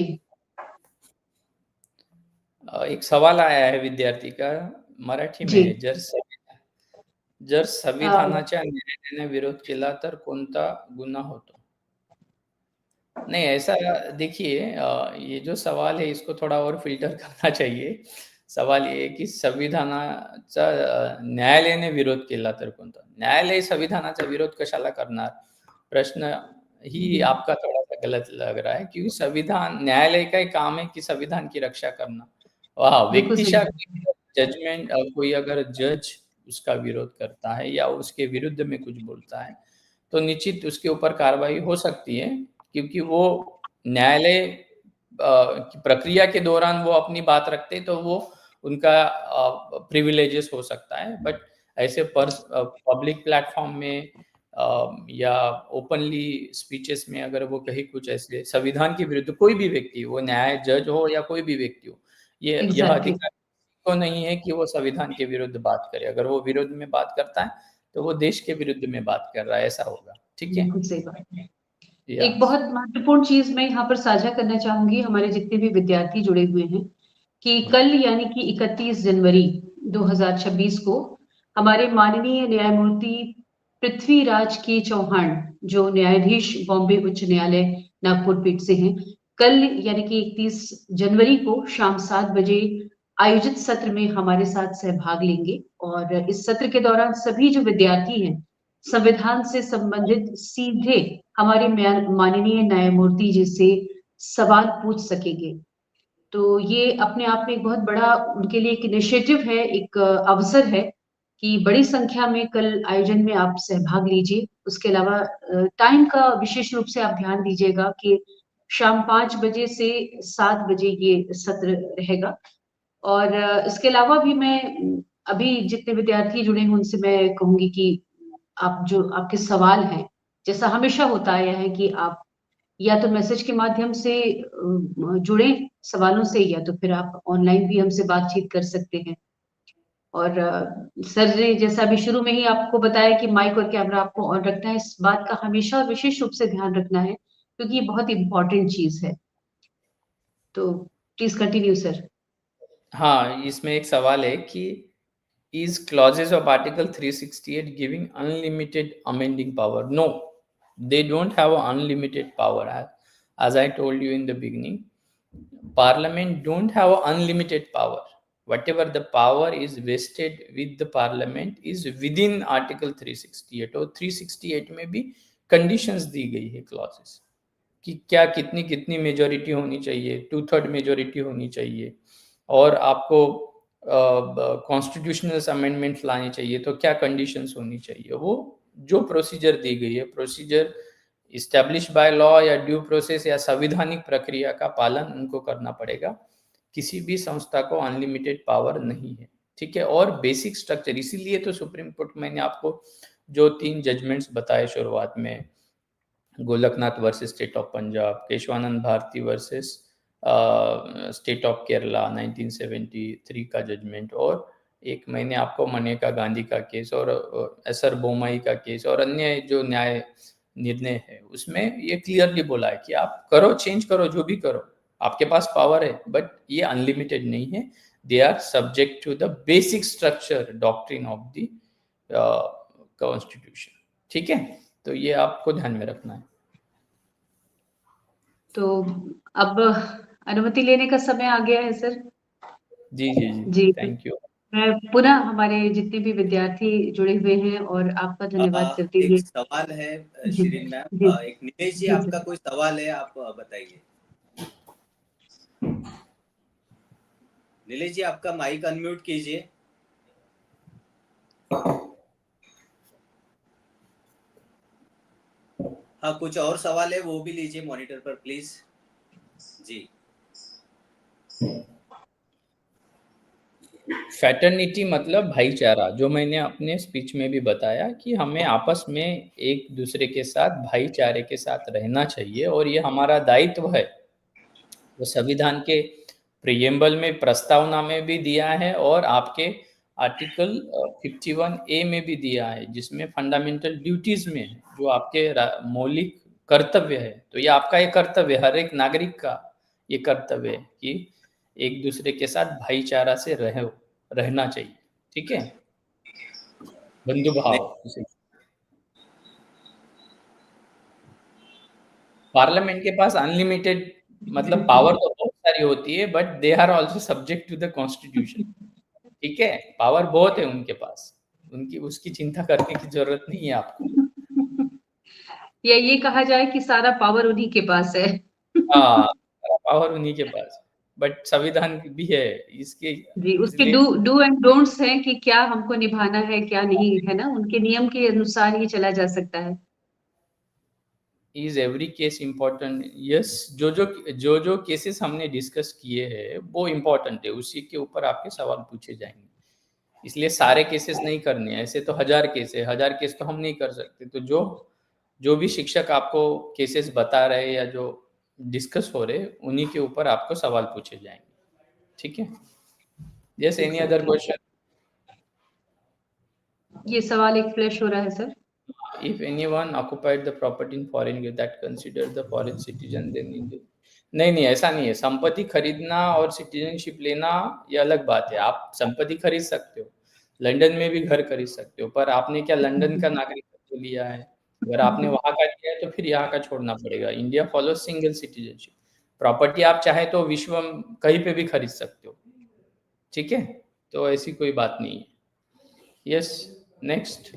एक सवाल आया है विद्यार्थी का, मराठी में जी है। जर संविधानाच्या निर्णयाने विरोध केला तर कोणता गुन्हा होतो? नहीं, ऐसा देखिए, ये जो सवाल है इसको थोड़ा और फिल्टर करना चाहिए। सवाल ये आहे की संविधानाचा न्यायालयाने विरोध केला तर कोणता? न्यायालय संविधानाचा विरोध कशाला करणार? प्रश्न ही आपका थोड़ा-सा गलत लग रहा है, क्योंकि संविधान, न्यायालय का ही काम है कि संविधान की रक्षा करना। हाँ, बिल्कुल सही व्यक्तिशः बात। जजमेंट, कोई अगर जज उसका विरोध करता है या उसके विरुद्ध में कुछ बोलता है, तो निश्चित उसके ऊपर कार्रवाई हो सकती है, क्योंकि वो न्यायालय की प्रक्रिया के दौरान वो अपनी बात रखते तो वो उनका प्रिविलेजेस हो सकता है। बट ऐसे पब्लिक प्लेटफॉर्म में या ओपनली स्पीचेस में अगर वो कहीं कुछ ऐसे संविधान के विरुद्ध, कोई भी व्यक्ति, वो न्याय जज हो या कोई भी व्यक्ति हो, यह एग्जैक्टली अधिकार को नहीं है कि वो संविधान के विरुद्ध बात करे। अगर वो विरुद्ध में बात करता है तो वो देश के विरुद्ध में बात कर रहा है, ऐसा होगा। ठीक है, बिल्कुल सही बात है। या एक बहुत महत्वपूर्ण चीज मैं यहाँ पर साझा करना चाहूंगी हमारे जितने भी विद्यार्थी जुड़े हुए हैं कि कल यानी कि 31 जनवरी 2026 को हमारे माननीय न्यायमूर्ति पृथ्वीराज के चौहान जो न्यायाधीश बॉम्बे उच्च न्यायालय नागपुर पीठ से हैं, कल यानी कि 31 जनवरी को शाम 7 बजे आयोजित सत्र में हमारे साथ सहभाग लेंगे और इस सत्र के दौरान सभी जो विद्यार्थी हैं संविधान से संबंधित सीधे हमारे माननीय न्यायमूर्ति जी से सवाल पूछ सकेंगे। तो ये अपने आप में एक बहुत बड़ा उनके लिए एक इनिशिएटिव है, एक अवसर है कि बड़ी संख्या में कल आयोजन में आप सहभाग लीजिए। उसके अलावा टाइम का विशेष रूप से आप ध्यान दीजिएगा कि शाम 5 बजे से 7 बजे ये सत्र रहेगा। और इसके अलावा भी मैं अभी जितने विद्यार्थी जुड़े हैं उनसे मैं कहूंगी कि आप जो आपके सवाल हैं, जैसा हमेशा होता आया है कि आप या तो मैसेज के माध्यम से जुड़े सवालों से या तो फिर आप ऑनलाइन भी हमसे बातचीत कर सकते हैं। और सर ने जैसा अभी शुरू में ही आपको बताया कि माइक और कैमरा आपको ऑन रखना है, इस बात का हमेशा विशेष रूप से ध्यान रखना है क्योंकि ये बहुत इंपॉर्टेंट चीज है। तो प्लीज कंटिन्यू सर। हाँ, इसमें एक सवाल है कि is clauses of Article 368 giving unlimited amending power? No, they don't have unlimited power. As I told you in the beginning, Parliament don't have unlimited power. Whatever the power is vested with the Parliament is within Article 368 और 368 में भी conditions दी गई है clauses कि क्या कितनी कितनी majority होनी चाहिए, 2/3 मेजोरिटी होनी चाहिए और आपको कॉन्स्टिट्यूशनल अमेंडमेंट लानी चाहिए तो क्या कंडीशंस होनी चाहिए। वो जो प्रोसीजर दी गई है, प्रोसीजर इस्टेब्लिश बाय लॉ या ड्यू प्रोसेस या संविधानिक प्रक्रिया का पालन उनको करना पड़ेगा। किसी भी संस्था को अनलिमिटेड पावर नहीं है। ठीक है, और बेसिक स्ट्रक्चर, इसीलिए तो सुप्रीम कोर्ट, मैंने आपको जो 3 जजमेंट्स बताए शुरुआत में, Golaknath versus state of Punjab, Kesavananda Bharati versus state of Kerala 1973 का जजमेंट, और एक मैंने आपको मनेका गांधी का केस और एसआर बोमाई का केस और अन्य जो न्याय निर्णय है, उसमें ये क्लियरली बोला है कि आप करो, चेंज करो, जो भी करो, आपके पास पावर है, बट ये अनलिमिटेड नहीं है। They are subject to the basic structure doctrine of the constitution. ठीक है, तो ये आपको ध्यान में रखना है। तो अब अनुमति लेने का समय आ गया है सर। जी जी जी, जी थैंक यू। मैं पुनः हमारे जितने भी विद्यार्थी जुड़े हुए हैं और आपका धन्यवाद करते एक हुए। सवाल है जी शिरीन मैम, जी एक नीलेश जी जी आपका सर। कोई सवाल है, आप बताइए। नीलेश जी आपका माइक अनम्यूट कीजिए। हाँ, कुछ और सवाल है वो भी लीजिए मॉनिटर पर प्लीज। जी, फैटर्निटी मतलब भाईचारा, जो मैंने अपने स्पीच में भी बताया कि हमें आपस में एक दूसरे के साथ भाईचारे के साथ रहना चाहिए और ये हमारा दायित्व है। वो संविधान के प्रियम्बल में, प्रस्तावना में भी दिया है और आपके आर्टिकल 51A में भी दिया है, जिसमें फंडामेंटल ड्यूटीज में है, जो आपके मौलिक कर्तव्य है। तो ये आपका एक कर्तव्य, हर एक नागरिक का ये कर्तव्य है कि एक दूसरे के साथ भाईचारा से रहना चाहिए। ठीक है, बंधु भाव। पार्लियामेंट के पास अनलिमिटेड मतलब पावर तो बहुत सारी होती है, but they are also subject to the constitution. ठीक है, पावर बहुत है उनके पास, उनकी उसकी चिंता करने की जरूरत नहीं है आपको। या ये कहा जाए कि सारा पावर उन्हीं के पास है। हाँ, पावर उन्हीं के पास, बट संविधान भी है इसके, जी, उसके इसलिए डू एंड डोंट्स हैं कि क्या हमको निभाना है क्या नहीं, है ना, उनके नियम के अनुसार ही चला जा सकता है। Is every case important? Yes, जो केसेस हमने डिस्कस किए हैं वो इम्पोर्टेंट है, उसी के ऊपर आपके सवाल पूछे जाएंगे। इसलिए सारे केसेस नहीं करने, ऐसे तो 1000 केस है, 1000 केस तो हम नहीं कर सकते। तो जो भी शिक्षक आपको केसेस बता रहे या जो डिस्कस हो रहे, उन्हीं के ऊपर आपको सवाल पूछे जाएंगे। ठीक है? Yes, any other question? ये सवाल एक फ्लैश हो रहा है sir. If anyone occupied the property in foreign that considered the foreign citizen then India. नहीं, ऐसा नहीं है। संपत्ति खरीदना और सिटीजनशिप लेना ये अलग बात है। आप संपत्ति खरीद सकते हो, लंदन में भी घर खरीद सकते हो, पर आपने क्या लंदन का नागरिकत्व लिया है? अगर आपने वहाँ का लिया है तो फिर यहाँ का छोड़ना पड़ेगा। India follow single citizenship. Property आप चाहे तो विश्व में कहीं पे भी खरीद सकते हो, ठीक है? तो ऐसी कोई बात नहीं है। Yes, next.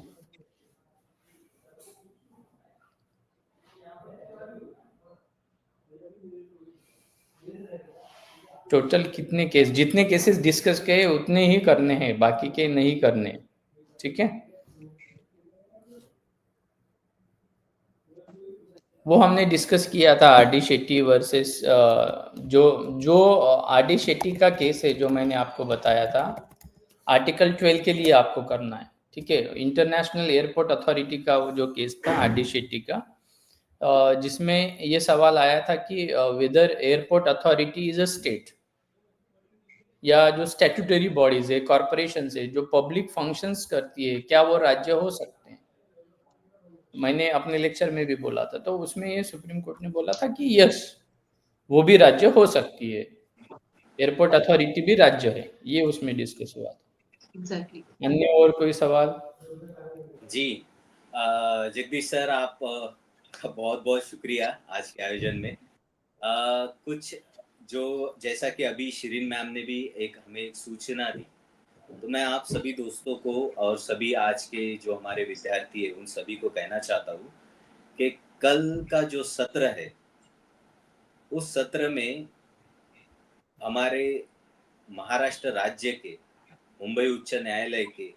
टोटल कितने केस? जितने केसेस डिस्कस किए उतने ही करने हैं, बाकी के नहीं करने, ठीक है? वो हमने डिस्कस किया था आर.डी. शेट्टी वर्सेस जो आर.डी. शेट्टी का केस है जो मैंने आपको बताया था, आर्टिकल 12 के लिए आपको करना है, ठीक है? इंटरनेशनल एयरपोर्ट अथॉरिटी का वो जो केस था आर.डी. शेट्टी का, जिसमें ये सवाल आया था कि whether airport authority is a state, या जो स्टैट्यूटरी बॉडीज है, कॉरपोरेशन है, जो पब्लिक फंक्शंस करती है, क्या वो राज्य हो सकते हैं? मैंने अपने लेक्चर में भी बोला था, तो उसमें ये सुप्रीम कोर्ट ने बोला था कि यस, वो भी राज्य हो सकती है, एयरपोर्ट अथॉरिटी भी राज्य है। ये उसमें डिस्कस हुआ था। एग्जैक्टली। अन्य और कोई सवाल? जी, जगदीश सर, आप बहुत बहुत शुक्रिया आज के आयोजन में। कुछ जो जैसा कि अभी शिरीन मैम ने भी हमें एक सूचना दी, तो मैं आप सभी दोस्तों को और सभी आज के जो हमारे विद्यार्थी हैं उन सभी को कहना चाहता हूँ कि कल का जो सत्र है, उस सत्र में हमारे महाराष्ट्र राज्य के मुंबई उच्च न्यायालय के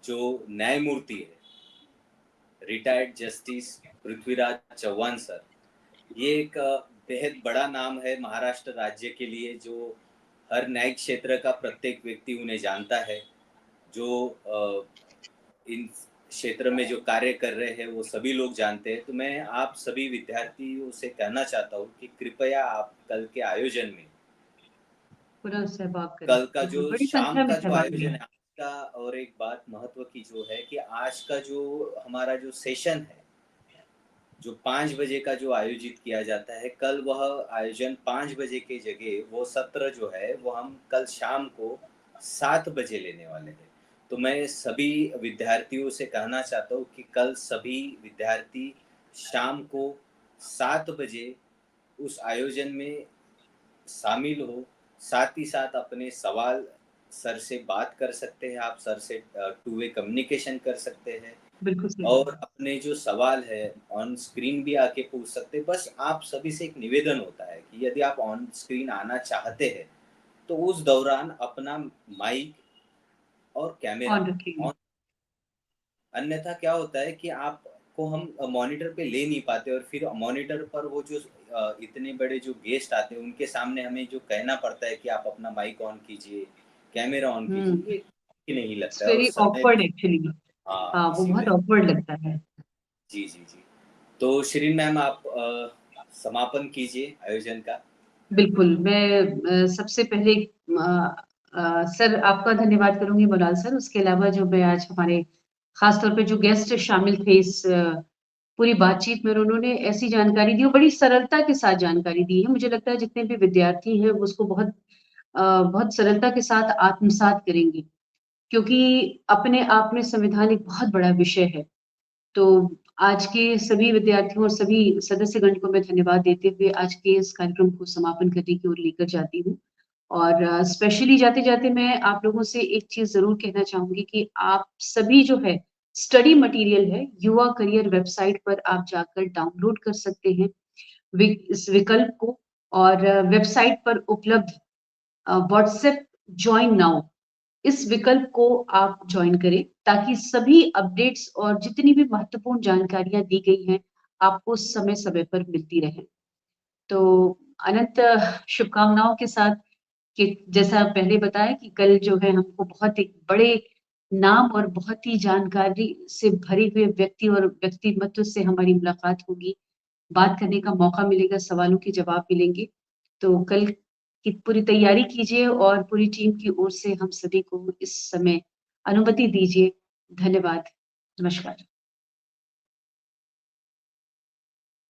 जो न्यायमूर्ति है, retired justice Prithviraj Chauhan sir, ये एक बेहद बड़ा नाम है महाराष्ट्र राज्य के लिए, जो हर न्यायिक क्षेत्र का प्रत्येक व्यक्ति उन्हें जानता है, जो इन क्षेत्र में जो कार्य कर रहे हैं वो सभी लोग जानते हैं। तो मैं आप सभी विद्यार्थियों से कहना चाहता हूँ कि कृपया आप कल के आयोजन में, पूरा सहभाग करें। कल का जो बड़ी शाम संख्या में का जो सहभाग आयोजन लें। है आज का, और एक बात महत्व की जो है कि आज का जो हमारा जो सेशन है, जो 5 बजे का जो आयोजित किया जाता है, कल वह आयोजन 5 बजे के जगह वो सत्र जो है वो हम कल शाम को 7 बजे लेने वाले हैं। तो मैं सभी विद्यार्थियों से कहना चाहता हूँ कि कल सभी विद्यार्थी शाम को 7 बजे उस आयोजन में शामिल हो। साथ ही साथ अपने सवाल सर से बात कर सकते हैं, आप सर से टू वे कम्युनिकेशन कर सकते हैं, बिल्कुल सही। और अपने जो सवाल है ऑन स्क्रीन भी आके पूछ सकते हैं। बस आप सभी से एक निवेदन होता है कि यदि आप ऑन स्क्रीन आना चाहते हैं तो उस दौरान अपना माइक और कैमरा ऑन रखेंगे। ऑन, अन्यथा क्या होता है कि आपको हम मॉनिटर पे ले नहीं पाते, और फिर मॉनिटर पर वो जो इतने बड़े जो गेस्ट आते हैं उनके सामने हमें जो कहना पड़ता है कि आप अपना माइक ऑन कीजिए, कैमरा ऑन कीजिए, ये नहीं इट्स लगता है और वेरी समय ऑकवर्ड भी। एक्चुअली। हाँ, हाँ, वो इसी बहुत वजह। ऑकवर्ड लगता है। जी जी जी। तो शिरीन मैम, आप समापन कीजिए आयोजन का। बिल्कुल, मैं सबसे पहले सर आपका धन्यवाद करूँगी मोलाल सर। उसके अलावा जो मैं आज हमारे ख़ास तौर पे जो गेस्ट शामिल थे इस पूरी बातचीत में, और उन्होंने ऐसी जानकारी दी और बड़ी सरलता के साथ जानकारी दी है। मुझे लगता है जितने भी विद्यार्थी हैं वो उसको बहुत सरलता के साथ आत्मसात करेंगे, क्योंकि अपने आप में संविधान एक बहुत बड़ा विषय है। तो आज के सभी विद्यार्थियों और सभी सदस्यगण को मैं धन्यवाद देते हुए आज के इस कार्यक्रम को समापन करने की ओर लेकर जाती हूँ। और स्पेशली जाते-जाते मैं आप लोगों से एक चीज़ ज़रूर कहना चाहूँगी कि आप सभी जो है स्टडी मटीरियल है, युवा करियर वेबसाइट पर आप जाकर डाउनलोड कर सकते हैं इस विकल्प को, और वेबसाइट पर उपलब्ध व्हाट्सएप जॉइन नाउ इस विकल्प को आप जॉइन करें, ताकि सभी अपडेट्स और जितनी भी महत्वपूर्ण जानकारियाँ दी गई हैं, आपको समय-समय पर मिलती रहें। तो अनंत शुभकामनाओं के साथ कि जैसा पहले बताया कि कल जो है हमको बहुत एक बड़े नाम और बहुत ही जानकारी से भरे हुए व्यक्ति और व्यक्तिमत्व से हमारी मुलाकात होगी, बात करने का मौका मिलेगा, सवालों के जवाब मिलेंगे। तो कल की पूरी तैयारी कीजिए और पूरी टीम की ओर से हम सभी को इस समय अनुमति दीजिए। धन्यवाद। नमस्कार।